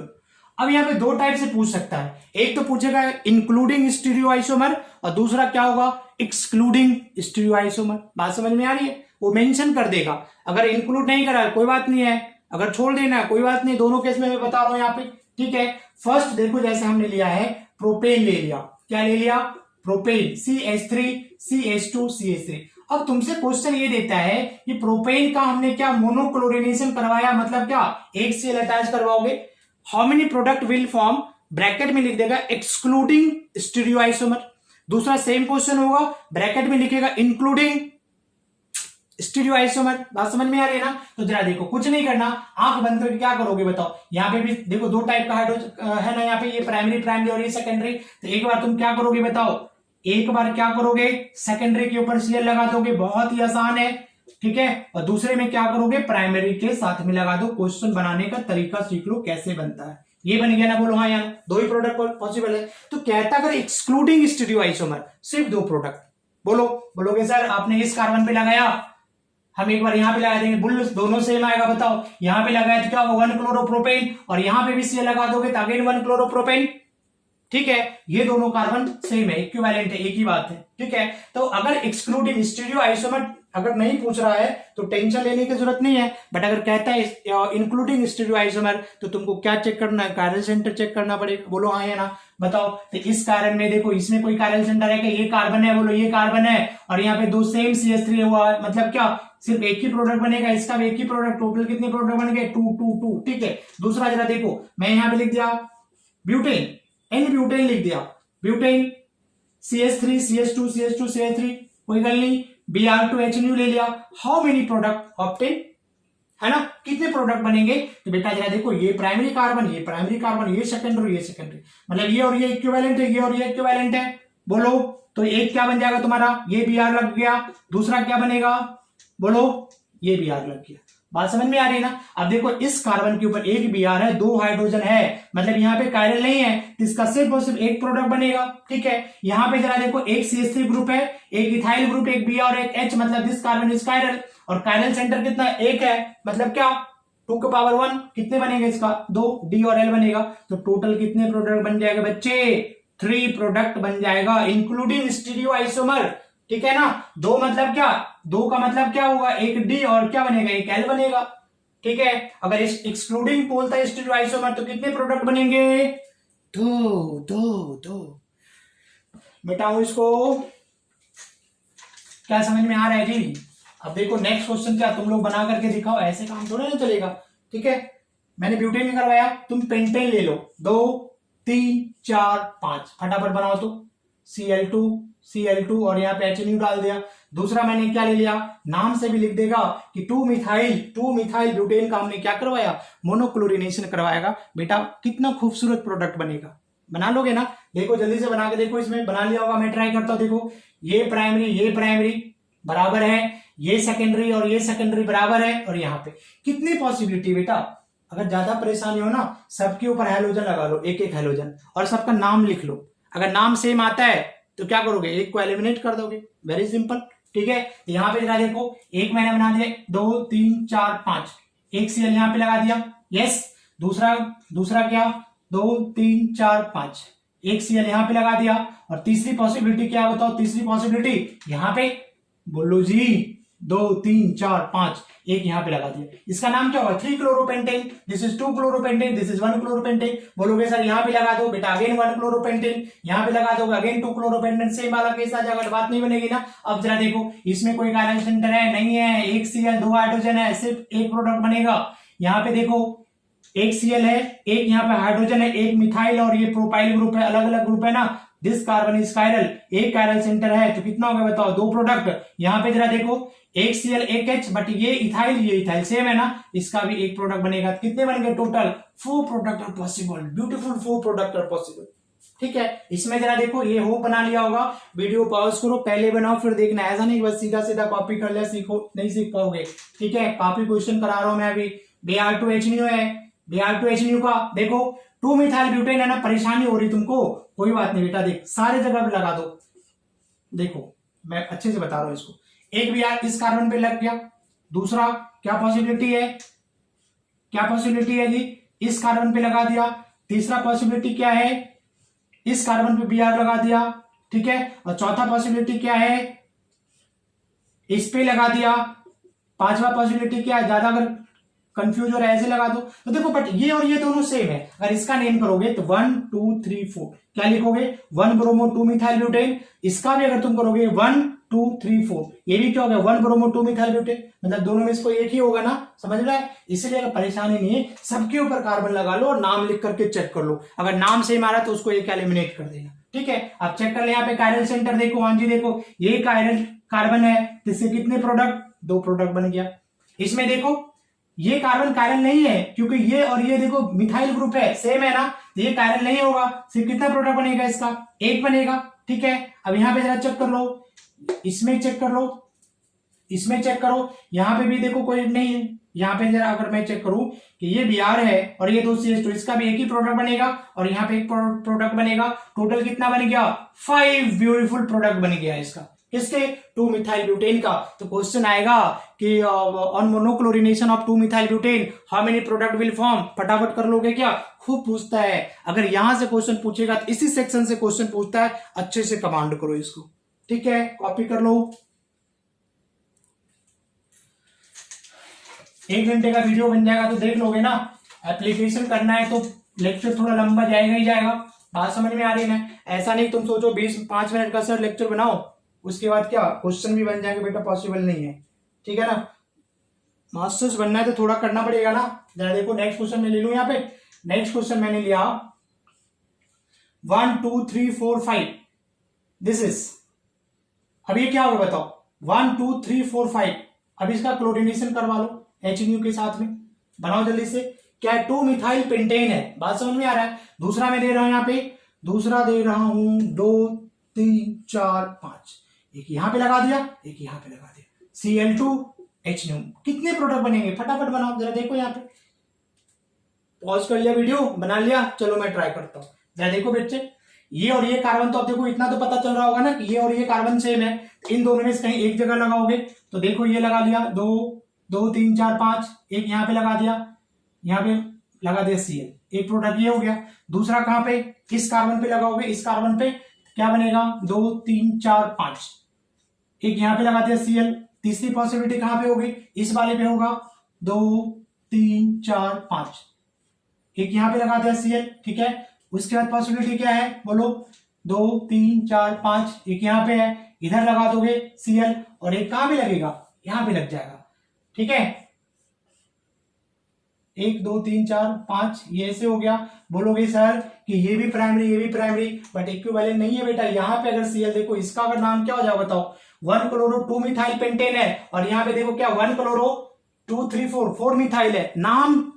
अब यहां पे दो टाइप से पूछ सकता है, एक तो पूछेगा इंक्लूडिंग स्टीरियोआइसोमर और दूसरा क्या होगा एक्सक्लूडिंग स्टीरियोआइसोमर। बात समझ में आ रही है? वो मेंशन कर देगा। अगर इंक्लूड नहीं करा कोई बात नहीं है, अगर छोड़ देना है कोई बात नहीं। दोनों केस में मैं बता रहा हूं यहाँ पे, ठीक है। फर्स्ट देखो, जैसे हमने लिया है प्रोपेन ले लिया, क्या ले लिया? Propane, CH3 CH2 CH3। अब तुमसे क्वेश्चन ये देता है कि प्रोपेन का हमने क्या मोनोक्लोरिनेशन करवाया, मतलब क्या एक सेल अटैच करवाओगे, how many product will form, bracket में लिख देगा एक्सक्लूडिंग स्टीरियोआइसोमर। दूसरा सेम क्वेश्चन होगा, ब्रैकेट में लिखेगा इंक्लूडिंग स्टीरियोआइसोमर। बात समझ में आ रही है ना? तो जरा देखो, कुछ नहीं करना, आंख बंद करके क्या करोगे बताओ। यहाँ पे भी देखो दो टाइप का हाइड्रोजन है ना, यहाँ पे ये प्राइमरी और ये सेकेंडरी। तो एक बार तुम क्या करोगे बताओ, एक बार क्या करोगे सेकेंडरी के ऊपर सीएल लगा दोगे, बहुत ही आसान है, ठीक है। और दूसरे में क्या करोगे, प्राइमरी के साथ में लगा दो। क्वेश्चन बनाने का तरीका सीख लो कैसे बनता है। ये बन गया ना, बोलो हाँ यार, दो ही प्रोडक्ट पॉसिबल है। तो कहता अगर एक्सक्लूडिंग स्टीरियोआइसोमर सिर्फ दो प्रोडक्ट, बोलोगे सर आपने इस कार्बन पे लगाया, हम एक बार यहां पे लगा देंगे, बुल दोनों सेम आएगा। बताओ यहां पे लगाया तो क्या होगा 1 क्लोरोप्रोपेन, और यहां पे भी सीएल लगा दोगे तो अगेन 1 क्लोरोप्रोपेन, ठीक है। ये दोनों कार्बन सेम है, इक्विवेलेंट है, एक ही बात है, ठीक है। तो अगर एक्सक्लूडिंग स्टीरियोआइसोमर अगर नहीं पूछ रहा है तो टेंशन लेने की जरूरत नहीं है। बट अगर कहता है इंक्लूडिंग स्टीरियोआइसोमर तो तुमको क्या चेक करना है, कायरल सेंटर चेक करना पड़ेगा। बोलो हाँ या ना, बताओ। तो इस कारण में देखो, इसमें कोई कायरल सेंटर है क्या? ये कार्बन है, बोलो ये कार्बन है, और यहाँ पे दो सेम CH3 हुआ, मतलब क्या सिर्फ एक ही प्रोडक्ट बनेगा, इसका भी एक ही प्रोडक्ट। टोटल कितने प्रोडक्ट बन गए? 2 2 2, ठीक है। दूसरा जरा देखो, मैं यहाँ पे लिख दिया ब्यूटेन, एन ब्यूटेन लिख दिया, butane CH3 CH2 CH2 CH3, कोई गल नहीं, Br2HNU ले लिया। हाउ मेनी प्रोडक्ट ऑब्टेन, है ना, कितने प्रोडक्ट बनेंगे? तो बेटा जरा देखो, ये प्राइमरी कार्बन, ये प्राइमरी कार्बन, ये सेकेंडरी, ये सेकेंडरी, मतलब ये और ये इक्विवेलेंट है, ये और ये इक्विवेलेंट है। बोलो तो एक क्या बन जाएगा तुम्हारा, ये Br लग गया। दूसरा क्या बनेगा, बोलो ये Br लग गया। बात समझ में आ रही है ना? अब देखो इस कार्बन के ऊपर एक Br है, दो हाइड्रोजन है, मतलब यहाँ पे कायरल नहीं है, तो इसका सिर्फ और सिर्फ एक प्रोडक्ट बनेगा, ठीक है। यहाँ पे जरा देखो एक CH3 ग्रुप है, एक इथाइल ग्रुप, एक Br और एक H, मतलब दिस कार्बन इज कायरल, और कायरल सेंटर कितना, एक है, मतलब क्या 2 के पावर 1, कितने बनेंगे इसका, 2, D और L बनेगा। तो टोटल कितने प्रोडक्ट बन जाएगा बच्चे? 3 प्रोडक्ट बन जाएगा इंक्लूडिंग स्टीरियोआइसोमर, ठीक है ना। दो मतलब क्या, दो का मतलब क्या होगा, एक D और क्या बनेगा, एक L बनेगा, ठीक है। अगर एक्सक्लूडिंग बोलता है स्टीरियोआइसोमर तो कितने प्रोडक्ट बनेंगे? दो। मिटाऊं इसको, क्या समझ में आ रहा है जी? अब देखो नेक्स्ट क्वेश्चन, क्या तुम लोग बना करके दिखाओ, ऐसे काम थोड़ा ना चलेगा, ठीक है। मैंने ब्यूटेन में करवाया, तुम पेंटेन ले लो, 2 3 4 5, फटाफट बनाओ तो Cl2 और यहाँ पे HNU डाल दिया। दूसरा मैंने क्या ले लिया, नाम से भी लिख देगा कि 2 मिथाइल ब्यूटेन का हमने क्या करवाया, मोनोक्लोरिनेशन करवाएगा। बेटा कितना खूबसूरत प्रोडक्ट बनेगा, बना लोगे ना? देखो जल्दी से बना के देखो, इसमें बना लिया होगा, मैं ट्राई करता हूं। देखो ये प्राइमरी बराबर है, ये सेकेंडरी और ये सेकेंडरी बराबर है, और यहाँ पे कितनी पॉसिबिलिटी बेटा, अगर ज्यादा परेशानी हो ना, सबके ऊपर हैलोजन लगा लो, एक एक हैलोजन, और सबका नाम लिख लो। अगर नाम सेम आता है तो क्या करोगे, एक को एलिमिनेट कर दोगे, वेरी सिंपल, ठीक है। यहाँ पे जरा देखो, एक मैंने बना दिया, 2 3 4 5, एक सीएल यहाँ पे लगा दिया, यस। दूसरा क्या, 2 3 4 5, एक सीएल यहाँ पे लगा दिया। और तीसरी पॉसिबिलिटी क्या बताओ, तीसरी पॉसिबिलिटी यहाँ पे, बोलो जी, 2 3 4 5, एक यहाँ पे लगा दिया। इसका नाम क्या होगा, 3 क्लोरोपेंटेन, दिस इज 2 क्लोरोपेंटेन, दिस इज 1 क्लोरोपेंटेन। बोलोगे सर यहाँ पे लगा दो, बेटा अगेन 1 क्लोरोपेंटेन, यहाँ पे लगा दोगे अगेन 2 क्लोरोपेंटेन, सेम वाला केस आ जाएगा, बात नहीं बनेगी ना। अब जरा देखो, इसमें कोई कायरल सेंटर है नहीं है, एक सीएल, 2 हाइड्रोजन है, सिर्फ एक प्रोडक्ट बनेगा। यहाँ पे देखो एक सीएल है, एक यहाँ पे हाइड्रोजन है, एक मिथाइल और ये प्रोपाइल ग्रुप है, अलग अलग ग्रुप है ना, दिस कार्बन इज कायरल, एक कायरल सेंटर है, तो कितना हो गया बताओ, 2 प्रोडक्ट। यहाँ पे जरा देखो, एक सीएल एक एच, बट ये इथाइल सेम है ना, इसका भी एक प्रोडक्ट बनेगा, कितने बन गए total, 4 product are possible, beautiful 4 product are possible, ठीक है। इसमें जरा देखो, ये हो बना लिया होगा, वीडियो पॉज करो, पहले बनाओ फिर देखना, ऐसा नहीं बस सीधा सीधा कॉपी कर लिया, सीखो नहीं सीख पाओगे, ठीक है। कॉपी क्वेश्चन करा रहा हूं मैं अभी, Br2HNU है, Br2HNU का देखो 2 मिथाइल ब्यूटेन है ना, परेशानी हो रही तुमको, कोई बात नहीं बेटा, देख सारे जगह पे लगा दो, देखो मैं अच्छे से बता रहा हूं इसको। एक Br इस कार्बन पे लग गया, दूसरा क्या पॉसिबिलिटी है, क्या पॉसिबिलिटी है जी, इस कार्बन पे लगा दिया, तीसरा पॉसिबिलिटी क्या है, इस कार्बन पे Br लगा दिया, ठीक है, और चौथा पॉसिबिलिटी क्या है, इस पे लगा दिया, पांचवा पॉसिबिलिटी क्या है, ज्यादा अगर कंफ्यूज हो रहा है ऐसे लगा दो तो देखो, बट ये और ये दोनों सेम है। अगर इसका नेम करोगे तो 1 2 3 4 क्या लिखोगे, 1 ब्रोमो 2 मिथाइल ब्यूटेन। इसका भी अगर तुम करोगे 1 2 3 4, ये भी क्या होगा, 1 ब्रोमो 2 मिथाइल ब्यूटेन, मतलब दोनों में इसको एक ही होगा ना, समझ रहा है। इसलिए अगर परेशानी नहीं है, सबके ऊपर कार्बन लगा लो और नाम लिख करके चेक कर लो, अगर नाम सेम आ रहा है तो उसको एक एलिमिनेट कर देना, ठीक है। अब चेक कर ले, यहाँ पे कायरल सेंटर देखो, हाँ जी देखो, ये कायरल कार्बन है, इससे कितने प्रोडक्ट, 2 प्रोडक्ट बन गया। इसमें देखो ये कार्बन कायरल नहीं है, क्योंकि ये और ये देखो मिथाइल ग्रुप है, सेम है ना, तो ये कायरल नहीं होगा, सिर्फ कितना प्रोडक्ट बनेगा इसका, एक बनेगा, ठीक है। अब यहां पे जरा चेक कर लो, इसमें चेक कर लो, इसमें चेक करो, यहां पे भी देखो कोई नहीं है। यहां पे जरा अगर मैं चेक करूं कि ये Br है और ये 2 CH2, इसका भी एक ही प्रोडक्ट बनेगा और यहाँ पे एक प्रोडक्ट बनेगा, टोटल कितना बन गया, 5 ब्यूटीफुल प्रोडक्ट बन गया इसका, किसके, 2 मिथाइल ब्यूटेन का। तो क्वेश्चन आएगा कि on monochlorination of 2 methyl butane how many product will form, फटाफट कर लोगे क्या, खूब पूछता है। अगर यहां से क्वेश्चन पूछेगा तो इसी सेक्शन से क्वेश्चन पूछता है, अच्छे से कमांड करो इसको, ठीक है, कॉपी कर लो। 1 घंटे का वीडियो बन जाएगा तो देख लोगे ना, एप्लीकेशन करना है तो लेक्चर थोड़ा लंबा जाएगा ही जाएगा, बात समझ में आ रही है ना। ऐसा नहीं तुम सोचो 5 मिनट का सर लेक्चर बनाओ उसके बाद क्या क्वेश्चन भी बन जाएंगे, बेटा पॉसिबल नहीं है, ठीक है ना। मास्टर्स बनना है तो थोड़ा करना पड़ेगा ना। जरा देखो नेक्स्ट क्वेश्चन में ले लूं, यहाँ पे नेक्स्ट क्वेश्चन मैंने लिया 1 2 3 4 5, दिस इज, अब ये क्या होगा बताओ, 1 2 3 4 5, अब इसका क्लोरिनेशन करवा लो HNU के साथ में, बनाओ जल्दी से। क्या है, 2 मिथाइल पेंटेन है, बात समझ में आ रहा है। दूसरा मैं दे रहा हूं यहाँ पे, दूसरा दे रहा हूं 2 3 4 5, एक यहां पे लगा दिया, एक यहां पे लगा दिया, Cl2HNO, कितने प्रोडक्ट बनेंगे, फटाफट बनाओ जरा देखो। यहाँ पे पॉज कर लिया वीडियो, बना लिया, चलो मैं ट्राई करता हूं। जरा देखो बच्चे, ये और ये कार्बन, तो अब देखो इतना तो पता चल रहा होगा ना कि ये और ये कार्बन सेम है, इन दोनों में से कहीं एक जगह लगाओगे तो देखो ये लगा लिया 2 2 3 4 5, एक यहाँ पे लगा दिया, यहाँ पे लगा दिया Cl, एक प्रोडक्ट ये हो गया। दूसरा कहां पे, इस कार्बन पे लगाओगे, इस कार्बन पे क्या बनेगा, 2 3 4 5, एक यहां पे लगा दिया Cl। तीसरी पॉसिबिलिटी कहां पे होगी, इस वाले पे होगा, 2 3 4 5, एक यहां पे लगा दिया Cl, ठीक है। उसके बाद पॉसिबिलिटी क्या है बोलो, 2 3 4 5, एक यहां पे है, इधर लगा दोगे Cl, और एक कहां पे लगेगा, यहां पे लग जाएगा, ठीक है। 1 2 3 4 5, ये ऐसे हो गया। बोलोगे सर कि ये भी प्राइमरी ये भी प्राइमरी, बट इक्विवेलेंट नहीं है बेटा। यहाँ पे अगर Cl देखो, इसका अगर नाम क्या हो जाएगा बताओ, 1 क्लोरो 2 मिथाइल पेंटेन है, और यहाँ पे देखो क्या 1 क्लोरो 2 3 4 मिथाइल है। नाम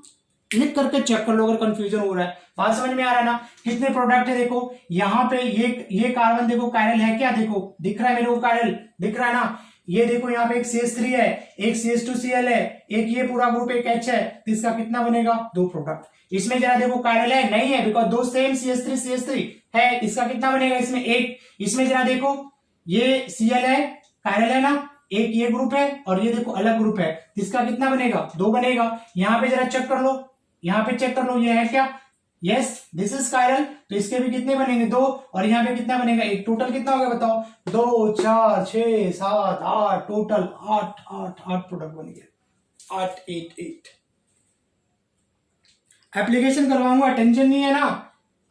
लिख करके चेक कर लो अगर कंफ्यूजन हो रहा है। बात समझ में आ रहा है ना। कितने प्रोडक्ट है देखो, यहाँ पे ये कार्बन देखो कायरल है क्या, देखो दिख रहा है मेरे को, कायरल दिख रहा है ना। ये देखो यहाँ पे एक CH3 है, एक CH2Cl है, एक ये पूरा ग्रुप एक H है, तो इसका कितना बनेगा, 2 प्रोडक्ट। इसमें जरा देखो कायरल है, नहीं है, बिकॉज 2 सेम CH3 है, इसका कितना बनेगा, इसमें एक। इसमें जरा देखो ये Cl है, कायरल है ना, एक ये ग्रुप है और ये देखो अलग ग्रुप है, तो इसका कितना बनेगा, 2 बनेगा। यहाँ पे जरा चेक कर लो, यहाँ पे चेक कर लो, ये है क्या, यस दिस इज कायरल, तो इसके भी कितने बनेंगे, 2, और यहाँ पे कितना बनेगा, एक। टोटल कितना होगा बताओ, 2 4 6 7 8, टोटल 8 प्रोडक्ट बन गए, 8 8 8। एप्लीकेशन करवाऊंगा, टेंशन नहीं है ना।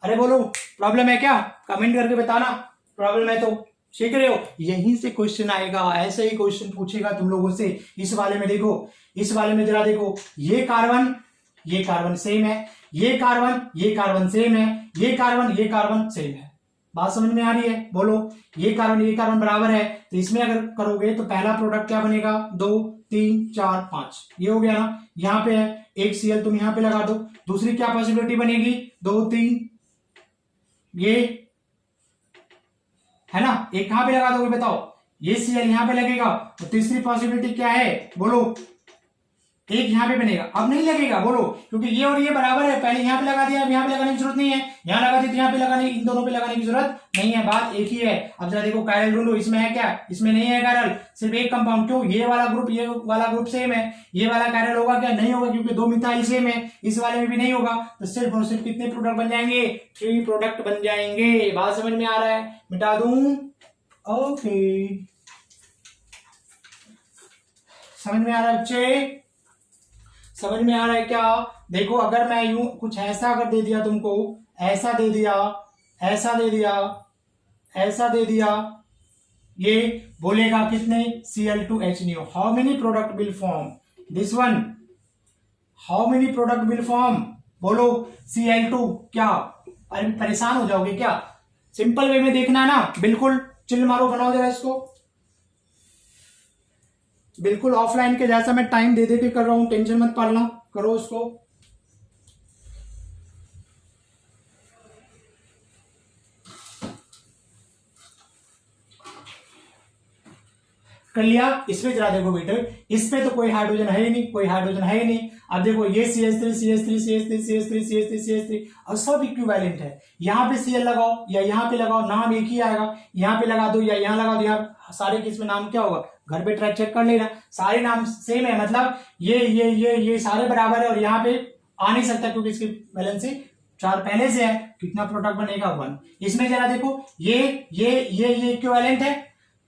अरे बोलो प्रॉब्लम है क्या, कमेंट करके बताना, प्रॉब्लम है तो। सीख रहे हो, यहीं से क्वेश्चन आएगा, ऐसे ही क्वेश्चन पूछेगा तुम लोगों से। इस वाले में देखो, इस वाले में जरा देखो, ये कार्बन सेम है, ये कार्बन सेम है, ये कार्बन सेम है। बात समझ में आ रही है, बोलो ये कार्बन बराबर है, तो इसमें अगर करोगे तो पहला प्रोडक्ट क्या बनेगा, 2 3 4 5, ये हो गया ना। यहाँ पे है एक Cl, तुम यहाँ पे लगा दो। दूसरी क्या पॉसिबिलिटी बनेगी, 2 3, ये है ना, एक कहां पे लगा दोगे बताओ, ये Cl यहाँ पे लगेगा। तो तीसरी पॉसिबिलिटी क्या है बोलो, एक यहाँ पे बनेगा, अब नहीं लगेगा बोलो, क्योंकि ये और ये बराबर है, पहले यहाँ पे लगा दिया, अब यहाँ पे लगाने की जरूरत नहीं है, यहाँ लगा दी तो यहाँ पे लगाने, इन दोनों पे लगाने की जरूरत नहीं है, बात एक ही है। अब जरा देखो कायरल ढूंढो, इसमें है क्या, इसमें नहीं है कायरल, सिर्फ एक कंपाउंड, क्यों, ये वाला ग्रुप सेम है, ये वाला कायरल होगा क्या, नहीं होगा, क्योंकि 2 मिथाइल सेम है, इस वाले में भी नहीं होगा, तो सिर्फ और सिर्फ कितने प्रोडक्ट बन जाएंगे, 3 प्रोडक्ट बन जाएंगे। बात समझ में आ रहा है, मिटा दूं, ओके, समझ में आ रहा है बच्चे, समझ में आ रहा है क्या। देखो अगर मैं यूं कुछ ऐसा अगर दे दिया तुमको, ऐसा दे दिया, ऐसा दे दिया, ऐसा दे दिया, ये बोलेगा कितने, Cl2H how many product will form, this one how many product will form, बोलो Cl2 क्या, अरे परेशान हो जाओगे क्या, सिंपल वे में देखना ना, बिल्कुल चिल मारो, बनाओ जरा इसको, बिल्कुल ऑफलाइन के जैसा मैं टाइम दे के कर रहा हूं, टेंशन मत पालना, करो इसको। कर लिया, इसमें जरा देखो बेटे, इसमें तो कोई हाइड्रोजन है ही नहीं, कोई हाइड्रोजन है ही नहीं। अब देखो ये CH3 CH3 CH3 CH3 CH3 CH3 और सब इक्विवेलेंट है, यहाँ पे Cl लगाओ या यहाँ पे लगाओ, नाम एक ही आएगा, यहाँ पे लगा दो या यहाँ लगा दो, यहाँ सारे किसमें नाम क्या होगा, घर पे ट्राई चेक कर लेना, सारे नाम सेम है, मतलब ये सारे बराबर है, और यहाँ पे आ नहीं सकता क्योंकि इसकी वैलेंसी 4 पहले से है, कितना प्रोडक्ट बनेगा 1। इसमें जरा देखो ये इक्विवेलेंट है,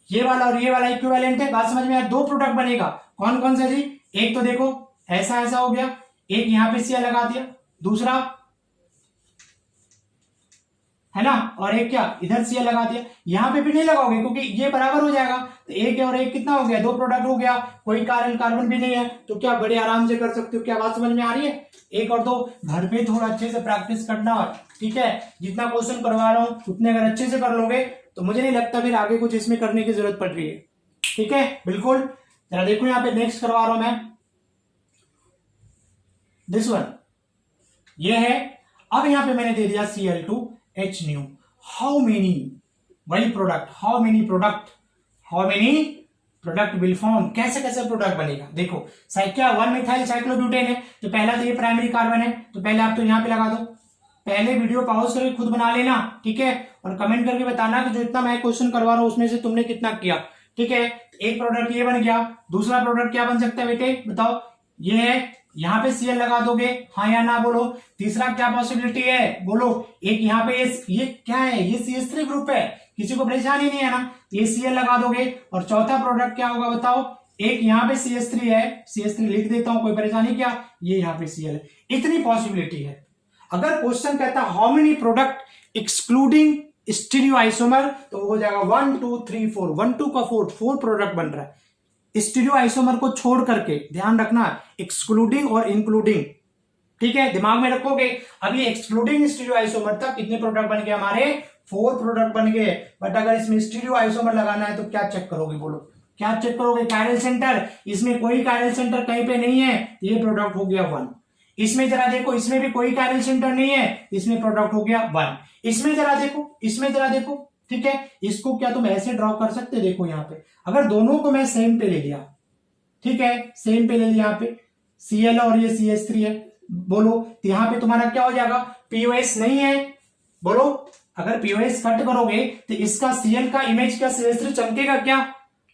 ये वाला और ये वाला इक्विवेलेंट है, बात समझ में आया, 2 प्रोडक्ट बनेगा, कौन कौन सा जी, एक तो देखो ऐसा ऐसा हो गया, एक यहाँ पे Cl लगा दिया, दूसरा है ना, और एक क्या इधर Cl लगा दिया, यहाँ पे भी नहीं लगाओगे क्योंकि ये बराबर हो जाएगा, तो एक और एक कितना हो गया, 2 प्रोडक्ट हो गया, कोई कार्बन भी नहीं है, तो क्या बड़े आराम से कर सकते हो, क्या बात समझ में आ रही है। 1 और 2 घर पे थोड़ा अच्छे से प्रैक्टिस करना, ठीक है, जितना क्वेश्चन करवा रहा हूं उतने अगर अच्छे से कर लोगे तो मुझे नहीं लगता फिर आगे कुछ इसमें करने की जरूरत पड़ रही है, ठीक है, बिल्कुल। जरा देखो यहाँ पे नेक्स्ट करवा रहा हूं मैं, दिस वन, ये है, अब यहाँ पे मैंने दे दिया Cl2H हाउ मेनी, वही product, how many product will form, कैसे कैसे प्रोडक्ट बनेगा, देखो क्या 1 मिथाइल साइक्लोब्यूटेन है, तो पहला तो ये प्राइमरी कार्बन है, तो पहले आप तो यहाँ पे लगा दो, पहले वीडियो पॉज करके खुद बना लेना, ठीक है, और कमेंट करके बताना कि जो इतना मैं क्वेश्चन करवा रहा हूं उसमें से तुमने कितना किया, ठीक है। एक प्रोडक्ट ये बन गया, दूसरा प्रोडक्ट क्या बन सकता है बेटे बताओ, ये है, यहाँ पे Cl लगा दोगे, हाँ या ना बोलो। तीसरा क्या पॉसिबिलिटी है बोलो, एक यहाँ पे ये क्या है, ये CH3 ग्रुप है, किसी को परेशानी नहीं है ना, ये Cl लगा दोगे, और चौथा प्रोडक्ट क्या होगा बताओ, एक यहाँ पे CH3 है, CH3 लिख देता हूं, कोई परेशानी क्या, ये यहाँ पे Cl है, इतनी पॉसिबिलिटी है। अगर क्वेश्चन कहता है हाउ मेनी प्रोडक्ट एक्सक्लूडिंग स्टीरियोआइसोमर, तो वो हो जाएगा 1 2 3 4, 1 2 का 4 प्रोडक्ट बन रहा है, स्टीरियोआइसोमर को छोड़ करके, ध्यान रखना, एक्सक्लूडिंग और इंक्लूडिंग, ठीक है, दिमाग में रखोगे। अभी एक्सक्लूडिंग स्टीरियोआइसोमर तक कितने प्रोडक्ट बन गए हमारे, 4 प्रोडक्ट बन गए, बट अगर इसमें स्टीरियोआइसोमर लगाना है तो क्या चेक करोगे बोलो, क्या चेक करोगे, कायरल सेंटर, इसमें कोई कायरल सेंटर कहीं पे नहीं है, ये प्रोडक्ट हो गया 1। इसमें जरा देखो, इसमें भी कोई कायरल सेंटर नहीं है, इसमें प्रोडक्ट हो गया 1। इसमें जरा देखो, ठीक है, इसको क्या तुम ऐसे ड्रॉ कर सकते, देखो यहाँ पे अगर दोनों को मैं सेम पे ले लिया, ठीक है, सेम पे ले लिया, यहाँ पे Cl और ये CH3 है, बोलो तो यहाँ पे तुम्हारा क्या हो जाएगा, POS नहीं है, बोलो अगर POS कट करोगे तो इसका Cl का इमेज क्या CH3 चमकेगा क्या,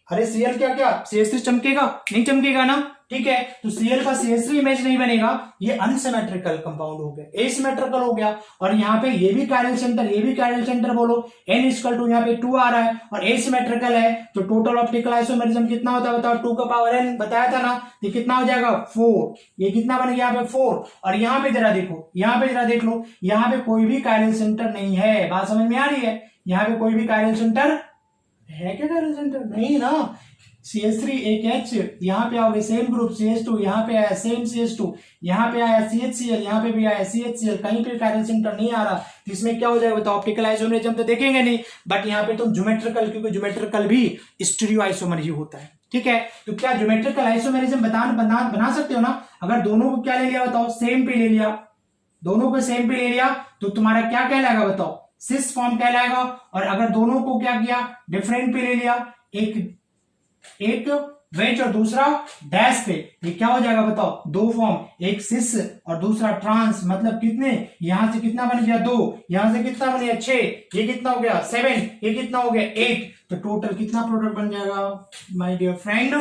अरे Cl क्या CH3 चमकेगा, नहीं चमकेगा ना, ठीक है, तो Cl का CH3 इमेज नहीं बनेगा, ये अनसिमेट्रिकल कंपाउंड हो गया, एसिमेट्रिकल हो गया, और यहाँ पे ये भी कायरल सेंटर, बोलो n = यहाँ पे 2 आ रहा है और एसिमेट्रिकल है, तो टोटल ऑप्टिकल आइसोमेरिज्म कितना होता है बताओ, 2 का पावर n बताया था ना, ये कितना हो जाएगा 4, ये कितना बन गया यहाँ पे 4, और यहाँ पे जरा देखो, देख लो, यहाँ पे कोई भी कायरल सेंटर नहीं है, बात समझ में आ रही है, यहाँ पे कोई भी कायरल सेंटर है क्या, कायरल सेंटर नहीं ना, CH3 एक H, यहाँ पे आओगे सेम ग्रुप CH2, यहाँ पे आया सेम CH2, यहाँ पे आया CHCl, यहाँ पे भी आया CHCl, कहीं पे कायरल सेंटर नहीं आ रहा, तो इसमें क्या हो जाएगा बताओ, ऑप्टिकल आइसोमेरिज्म तो देखेंगे नहीं, बट यहाँ पे तुम ज्योमेट्रिकल, क्योंकि ज्योमेट्रिकल भी स्टीरियो आइसोमर ही होता है, ठीक है, तो क्या ज्योमेट्रिकल आइसोमेरिज्म बना सकते हो ना, अगर दोनों को क्या ले लिया बताओ, सेम पे ले लिया, दोनों को सेम पे ले लिया तो तुम्हारा क्या कहलाएगा बताओ, सिस फॉर्म कहलाएगा, और अगर दोनों को क्या किया, डिफरेंट पे ले लिया, एक वेज और दूसरा डैश पे, ये क्या हो जाएगा बताओ, दो फॉर्म, एक सिस और दूसरा ट्रांस, मतलब कितने, यहां से कितना बन गया 2, यहां से कितना बन गया 6, ये कितना हो गया 7, ये कितना हो गया 8, तो टोटल कितना प्रोडक्ट बन जाएगा माय डियर फ्रेंड,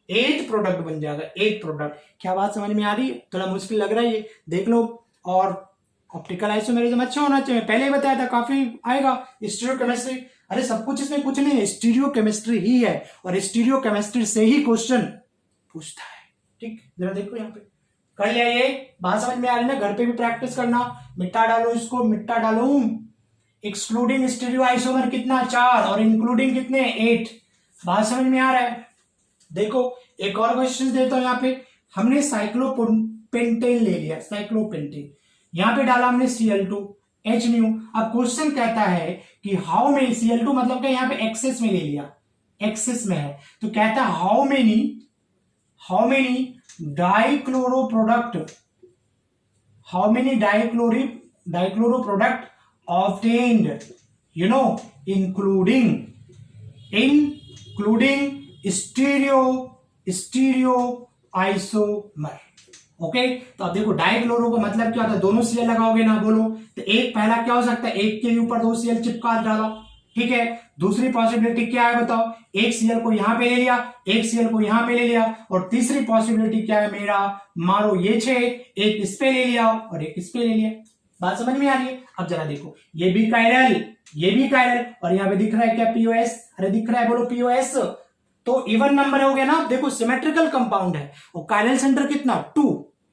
8 प्रोडक्ट बन जाएगा, 8 प्रोडक्ट। क्या बात समझ में आ रही है? थोड़ा मुश्किल लग रहा है ये, देख लो। और ऑप्टिकल आइसोमेरिज्म अच्छा होना चाहिए, पहले ही बताया था, काफी आएगा। स्टीरियोकेमिस्ट्री, अरे सब कुछ इसमें कुछ नहीं है, स्टीरियोकेमिस्ट्री ही है, और स्टीरियोकेमिस्ट्री से ही क्वेश्चन पूछता है। ठीक, जरा देखो यहाँ पे कर लिया, ये बात समझ में आ रही है ना, घर पे भी प्रैक्टिस करना। मिटा डालो इसको, मिटा डालो। एक्सक्लूडिंग स्टीरियो आइसोमर कितना 4 और इंक्लूडिंग कितने 8, बात समझ में आ रहा है। देखो एक और क्वेश्चन देता हूं, यहाँ पे हमने साइक्लोपेंटेन ले लिया, साइक्लोपेंटेन, यहाँ पे डाला हमने Cl2H न्यू। अब क्वेश्चन कहता है कि हाउ मेनी, Cl2 मतलब क्या, यहाँ पे एक्सेस में ले लिया, एक्सेस में है, तो कहता है how many dichloro product, how many dichloro product obtained, you know, including stereo isomer. Okay, तो अब देखो डाइक्लोरो का मतलब क्या होता है, दोनों सीएल लगाओगे ना, बोलो, तो एक पहला क्या हो सकता है, एक के ऊपर 2 सीएल चिपका डाला, ठीक है। दूसरी पॉसिबिलिटी क्या है बताओ, एक सीएल को यहां पे ले लिया, एक सीएल को यहां पे ले लिया, और तीसरी पॉसिबिलिटी क्या है मेरा, मारो ये 6, एक इस पे ले लिया और एक इस पे ले लिया। बात समझ में आ रही है? अब जरा देखो, ये भी कायरल, ये भी कायरल, और यहाँ पे दिख रहा है क्या पीओएस, अरे दिख रहा है, बोलो पीओएस, तो इवन नंबर हो गया ना। देखो सिमेट्रिकल कंपाउंड है, और कायरल सेंटर कितना 2,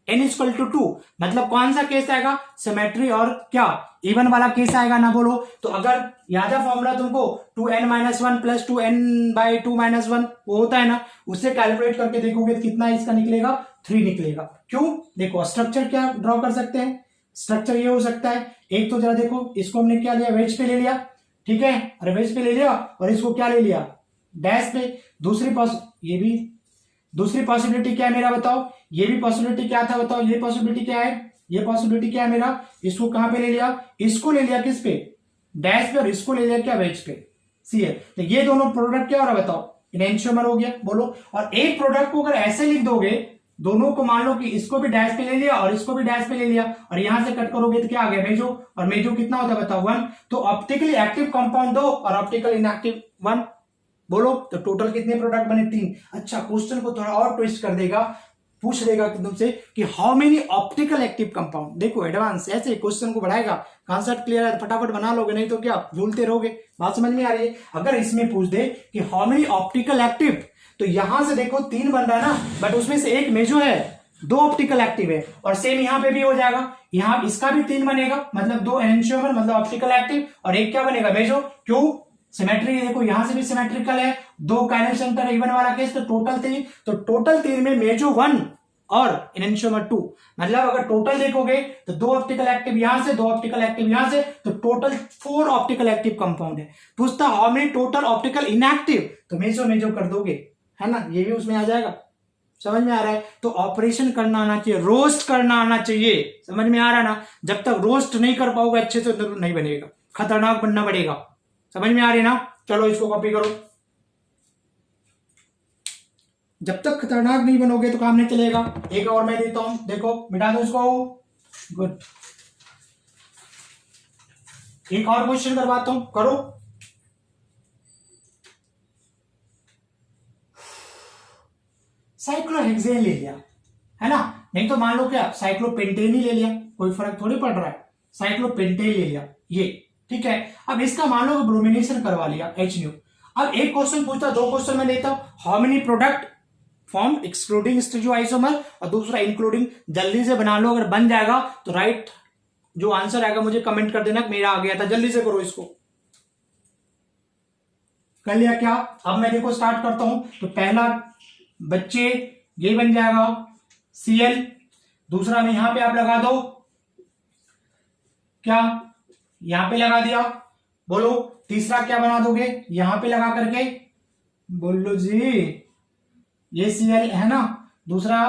n=2, मतलब कौन सा केस आएगा, सिमेट्री और क्या इवन वाला केस आएगा ना, बोलो। तो अगर याद है फॉर्मूला तुमको 2n-1 + 2n/2-1 वो होता है ना, उससे कैलकुलेट करके देखोगे तो कितना इसका निकलेगा, 3 निकलेगा। क्यों, देखो स्ट्रक्चर क्या ड्रॉ कर सकते हैं, स्ट्रक्चर ये हो सकता है, एक तो जरा देखो, इसको हमने क्या लिया, वेज पे ले लिया, ठीक है, अरे वेज पे ले लिया, और इसको क्या ले लिया, डैश पे। ये भी दूसरी पॉसिबिलिटी क्या है मेरा बताओ, ये भी पॉसिबिलिटी क्या था बताओ, ये पॉसिबिलिटी क्या है, ये पॉसिबिलिटी क्या है मेरा, इसको कहां पे ले लिया, इसको ले लिया किस पे, डैश पे, और इसको ले लिया क्या, वेज पे, Cl। तो ये दोनों प्रोडक्ट क्या हो रहा है बताओ, एनेंशियोमर हो गया, बोलो। और एक प्रोडक्ट को अगर ऐसे लिख दोगे, दोनों को मान लो कि इसको भी डैश पे ले लिया और इसको भी डैश पे ले लिया, और यहां से कट करोगे तो क्या आ गया, मेजो, और मेजो कितना होता है बताओ 1, तो ऑप्टिकली एक्टिव कंपाउंड 2 और ऑप्टिकल इनएक्टिव 1, बोलो, तो टोटल कितने प्रोडक्ट बने 3। अच्छा, क्वेश्चन को थोड़ा और ट्विस्ट कर देगा, पूछ लेगा तुमसे कि how many optical active compound. देखो एडवांस ऐसे क्वेश्चन को बढ़ाएगा, कॉन्सेप्ट क्लियर है फटाफट बना लोगे, नहीं तो क्या भूलते रहोगे। बात समझ में आ रही है? अगर इसमें पूछ दे कि हाउ मेनी ऑप्टिकल एक्टिव, तो यहां से देखो 3 बन रहा है ना, बट उसमें से एक मेजो है, 2 ऑप्टिकल एक्टिव है, और सेम यहां पे भी हो जाएगा, यहां इसका भी 3 बनेगा, मतलब 2 एनेंशियोमर मतलब ऑप्टिकल एक्टिव, और एक क्या बनेगा, मेजो। क्यों, सिमेट्री, देखो यहां से भी सिमेट्रिकल है, 2 काइनल सेंटर इवन वाला केस, तो टोटल 3, तो टोटल 3 में मेजो 1 और एनेंशियोमर 2, मतलब अगर टोटल देखोगे तो 2 ऑप्टिकल एक्टिव यहां से, 2 ऑप्टिकल एक्टिव यहां से, तो टोटल 4 ऑप्टिकल एक्टिव कंपाउंड है। पूछता how many total optical inactive, तो मेजो मेजो कर दोगे, है ना, ये भी उसमें आ जाएगा। समझ में आ रहा है? तो ऑपरेशन करना आना चाहिए, रोस्ट करना आना चाहिए, समझ में आ रहा है ना। जब तक रोस्ट नहीं कर पाओगे अच्छे से तो नहीं बनेगा, खतरनाक बनना पड़ेगा। समझ में आ रही है ना, चलो इसको कॉपी करो। जब तक खतरनाक नहीं बनोगे तो काम नहीं चलेगा। एक और मैं देता हूं, देखो मिटा दो इसको, गुड। एक और क्वेश्चन करवाता हूं, करो। साइक्लोहेक्सेन ले लिया, है ना, नहीं तो मान लो क्या साइक्लोपेंटेन ही ले लिया, कोई फर्क थोड़ी पड़ रहा है, साइक्लोपेंटेन ले लिया ये, ठीक है। अब इसका मान लो ब्रोमिनेशन करवा लिया H-न्यू। अब एक क्वेश्चन पूछता, 2 क्वेश्चन मैं देता हूं, how many product form excluding stereoisomer, और दूसरा इंक्लूडिंग। जल्दी से बना लो, अगर बन जाएगा तो राइट जो आंसर आएगा मुझे कमेंट कर देना मेरा आ गया था। जल्दी से करो इसको। कर लिया क्या? अब मैं देखो स्टार्ट करता हूं, तो पहला बच्चे ये बन जाएगा Cl, दूसरा में यहां पे आप लगा दो, क्या यहां पे लगा दिया, बोलो। तीसरा क्या बना दोगे, यहां पे लगा करके, बोलो जी, ये Cl है ना, दूसरा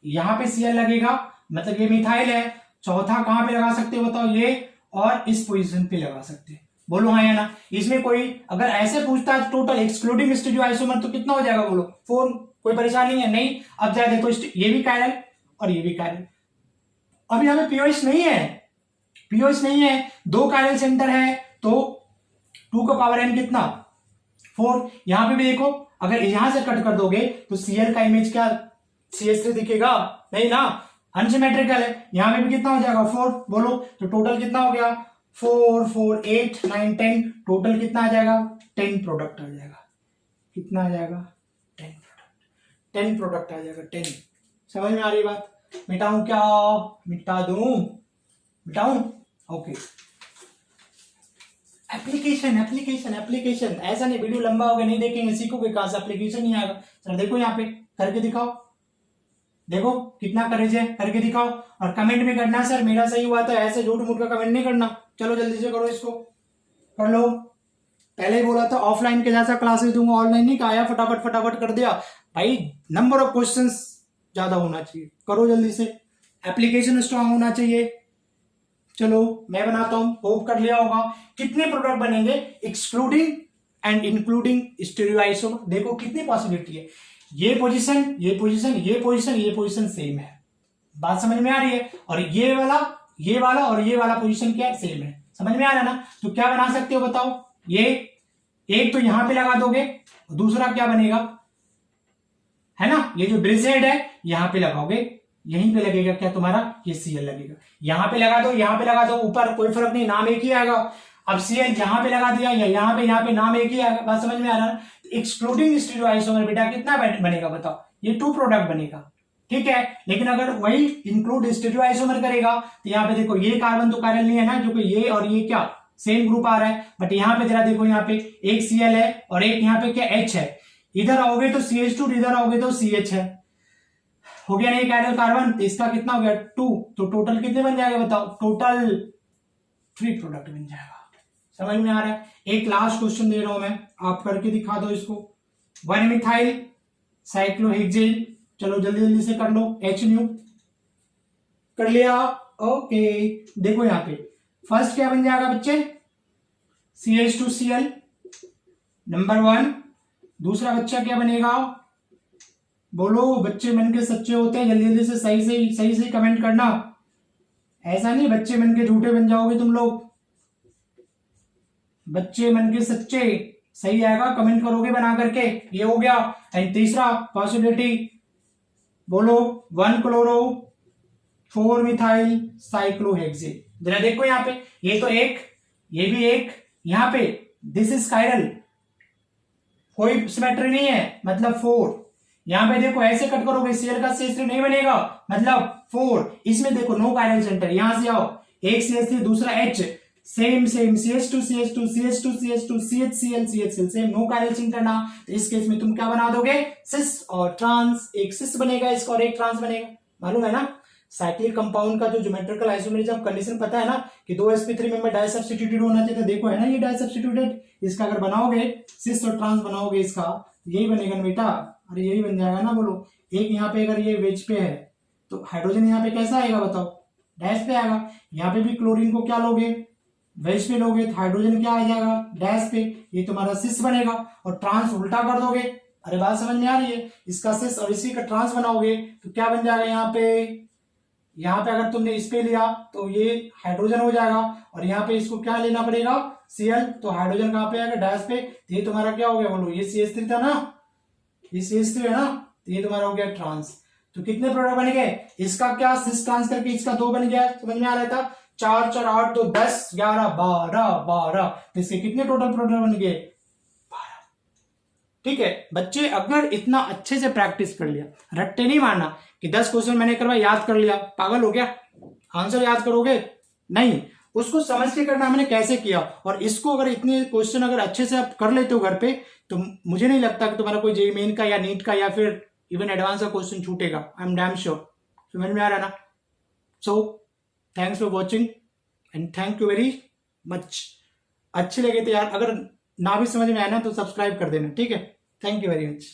यहां पे Cl लगेगा, मतलब ये मिथाइल है। चौथा कहां पे लगा सकते हो बताओ, ये और इस पोजीशन पे लगा सकते हैं, बोलो हाँ या ना। इसमें कोई अगर ऐसे पूछता है टोटल एक्सक्लूडिंग स्टीरियोआइसोमर तो कितना हो जाएगा, बोलो 4। कोई परेशानी है नहीं। अब जरा देखो ये भी कायरल और ये भी कायरल। अब यहाँ पे पीओएच नहीं है, पीओएच नहीं है, 2 कायरल सेंटर है तो 2 का पावर n कितना 4। यहां पे भी देखो अगर यहां से कट कर दोगे तो Cl का इमेज क्या CH3 दिखेगा नहीं ना, अनसिमेट्रिकल है। यहां पे भी कितना हो जाएगा 4, बोलो तो टोटल कितना हो गया 4 4 8 9 10, टोटल कितना आ जाएगा 10 प्रोडक्ट आ जाएगा। कितना आ जाएगा 10 प्रोडक्ट आ जाएगा 10। समझ में आ रही बात? मिटाऊं क्या, मिटा दूं, मिटाऊं? ओके। एप्लीकेशन एप्लीकेशन एप्लीकेशन, ऐसा नहीं वीडियो लंबा हो गया नहीं देखेंगे सीखोगे कहां से, एप्लीकेशन नहीं आएगा। चलो देखो यहाँ पे करके दिखाओ, देखो कितना करेज है, करके दिखाओ और कमेंट में करना सर मेरा सही हुआ था, ऐसे झूठ मूठ का कमेंट नहीं करना। चलो जल्दी से करो, इसको कर लो। पहले ही बोला था ऑफलाइन के जैसा क्लासेस दूंगा, ऑनलाइन नहीं कहा, फटाफट फटाफट कर दिया भाई। नंबर ऑफ क्वेश्चंस ज्यादा होना चाहिए, करो जल्दी से। एप्लीकेशन स्ट्रांग होना चाहिए। चलो मैं बनाता हूं, होप कर लिया होगा। कितने प्रोडक्ट बनेंगे एक्सक्लूडिंग एंड इंक्लूडिंग स्टीरियोआइसोमर? देखो कितनी पॉसिबिलिटी है, ये पोजीशन ये पोजीशन ये पोजीशन ये पोजीशन सेम है, बात समझ में आ रही है। और ये वाला और ये वाला पोजीशन क्या है, सेम है, समझ में आ रहा है ना। तो क्या बना सकते हो बताओ, ये एक तो यहां पे लगा दोगे, दूसरा क्या बनेगा है ना, ये जो ब्रिज हेड है यहां पे लगाओगे, यहीं पे लगेगा क्या तुम्हारा, ये Cl लगेगा। यहां पे लगा दो, यहां पे लगा दो, ऊपर कोई फर्क नहीं, नाम एक ही आएगा। अब Cl यहां पे लगा दिया या यहाँ पे नाम एक ही आएगा, बात समझ में आ रहा है। एक्सक्लूडिंग स्टीरियोआइसोमर बेटा कितना बनेगा बताओ, ये 2 प्रोडक्ट बनेगा, ठीक है। लेकिन अगर वही इंक्लूड स्टीरियोआइसोमर करेगा तो यहाँ पे देखो ये कार्बन तो कायरल नहीं है ना, जो कि ये और ये क्या सेम ग्रुप आ रहा है, बट यहाँ पे जरा देखो, यहाँ पे एक Cl है और एक यहाँ पे क्या H है। इधर आओगे तो CH2, इधर आओगे तो CH है, हो गया नहीं कायरल कार्बन, तो इसका कितना हो गया 2, तो टोटल कितने बन जाएगा बताओ, टोटल 3 प्रोडक्ट बन जाएगा। समझ में आ रहा है। एक लास्ट क्वेश्चन दे रहा हूं मैं, आप करके दिखा दो इसको। 1 मिथाइल साइक्लोहेक्सेन, चलो जल्दी जल्दी से कर लो, H न्यू कर लिया, ओके। देखो यहाँ पे फर्स्ट क्या बन जाएगा बच्चे, CH2Cl नंबर 1। दूसरा बच्चा क्या बनेगा, बोलो बच्चे मन के सच्चे होते हैं, जल्दी जल्दी से सही से कमेंट करना, ऐसा नहीं बच्चे मन के झूठे बन जाओगे तुम लोग। बच्चे मन के सच्चे सही आएगा, कमेंट करोगे बना करके, ये हो गया। एंड तीसरा पॉसिबिलिटी बोलो 1 क्लोरो 4 मिथाइल साइक्लोहेक्सेन। जरा देखो यहाँ पे, ये तो एक, ये भी एक, यहाँ पे दिस इज कायरल, कोई सिमेट्री नहीं है, मतलब 4। यहां पे देखो ऐसे कट करोगे Cl का CH3 नहीं बनेगा, मतलब 4। इसमें देखो नो कायरल सेंटर, यहां से आओ, एक CH3 दूसरा H, same CH2 CH2 CH2 CH2 CHCl CHCl, same no chiral center ना। तो इस केस में तुम क्या बना दोगे, सिस और ट्रांस, एक सिस बनेगा इसका और एक ट्रांस बनेगा, मालूम है ना। साइक्लिक कंपाउंड का जो ज्योमेट्रिकल आइसोमेरिज्म कंडीशन पता है ना, कि 2 sp3 में डाई सब्स्टिट्यूटेड होना चाहिए, तो देखो है ना ये डाई सब्स्टिट्यूटेड, इसका अगर बनाओगे सिस और ट्रांस बनाओगे इसका, यही बनेगा ना बेटा, अरे यही बन जाएगा ना, बोलो। एक यहाँ पे अगर ये वेज पे है तो हाइड्रोजन यहाँ पे कैसा आएगा बताओ, डैश पे आएगा। यहाँ पे भी क्लोरीन को क्या लोगे, वेज पे लोगे, तो हाइड्रोजन क्या आ जाएगा डैश पे, ये तुम्हारा सिस बनेगा। और ट्रांस उल्टा कर दोगे, अरे बात समझ में आ रही है, इसका सिस और इसी का ट्रांस बनाओगे तो क्या बन जाएगा, यहाँ पे अगर तुमने इस पे लिया तो ये हाइड्रोजन हो जाएगा, और यहाँ पे इसको क्या लेना पड़ेगा Cl, तो हाइड्रोजन कहाँ पे आएगा डैश पे, तो ये तुम्हारा क्या हो गया बोलो, ये CH3 था ना, ये CH3 है ना, तो ये तुम्हारा हो गया ट्रांस। तो कितने प्रोडक्ट बन गए, इसका क्या सिस ट्रांस करके इसका 2 बन गया, समझ में आ रहा था। 4 4 8 2 10 11 12, तो इसके कितने टोटल प्रोडक्ट बन गए 12। ठीक है बच्चे, अगर इतना अच्छे से प्रैक्टिस कर लिया, रट्टे नहीं मारना कि 10 क्वेश्चन मैंने करवाया याद कर लिया, पागल हो गया, आंसर याद करोगे नहीं, उसको समझ के करना हमने कैसे किया। और इसको अगर इतने क्वेश्चन अगर अच्छे से आप कर लेते हो घर पे, तो मुझे नहीं लगता कि तुम्हारा कोई जेईई मेन का या नीट का या फिर इवन एडवांस का क्वेश्चन छूटेगा, आई एम डैम श्योर। समझ में आ रहा ना। So thanks for watching and thank you very much. अच्छे लगे तो यार, अगर ना भी समझ में आया ना तो सब्सक्राइब कर देना, ठीक है। Thank you very much.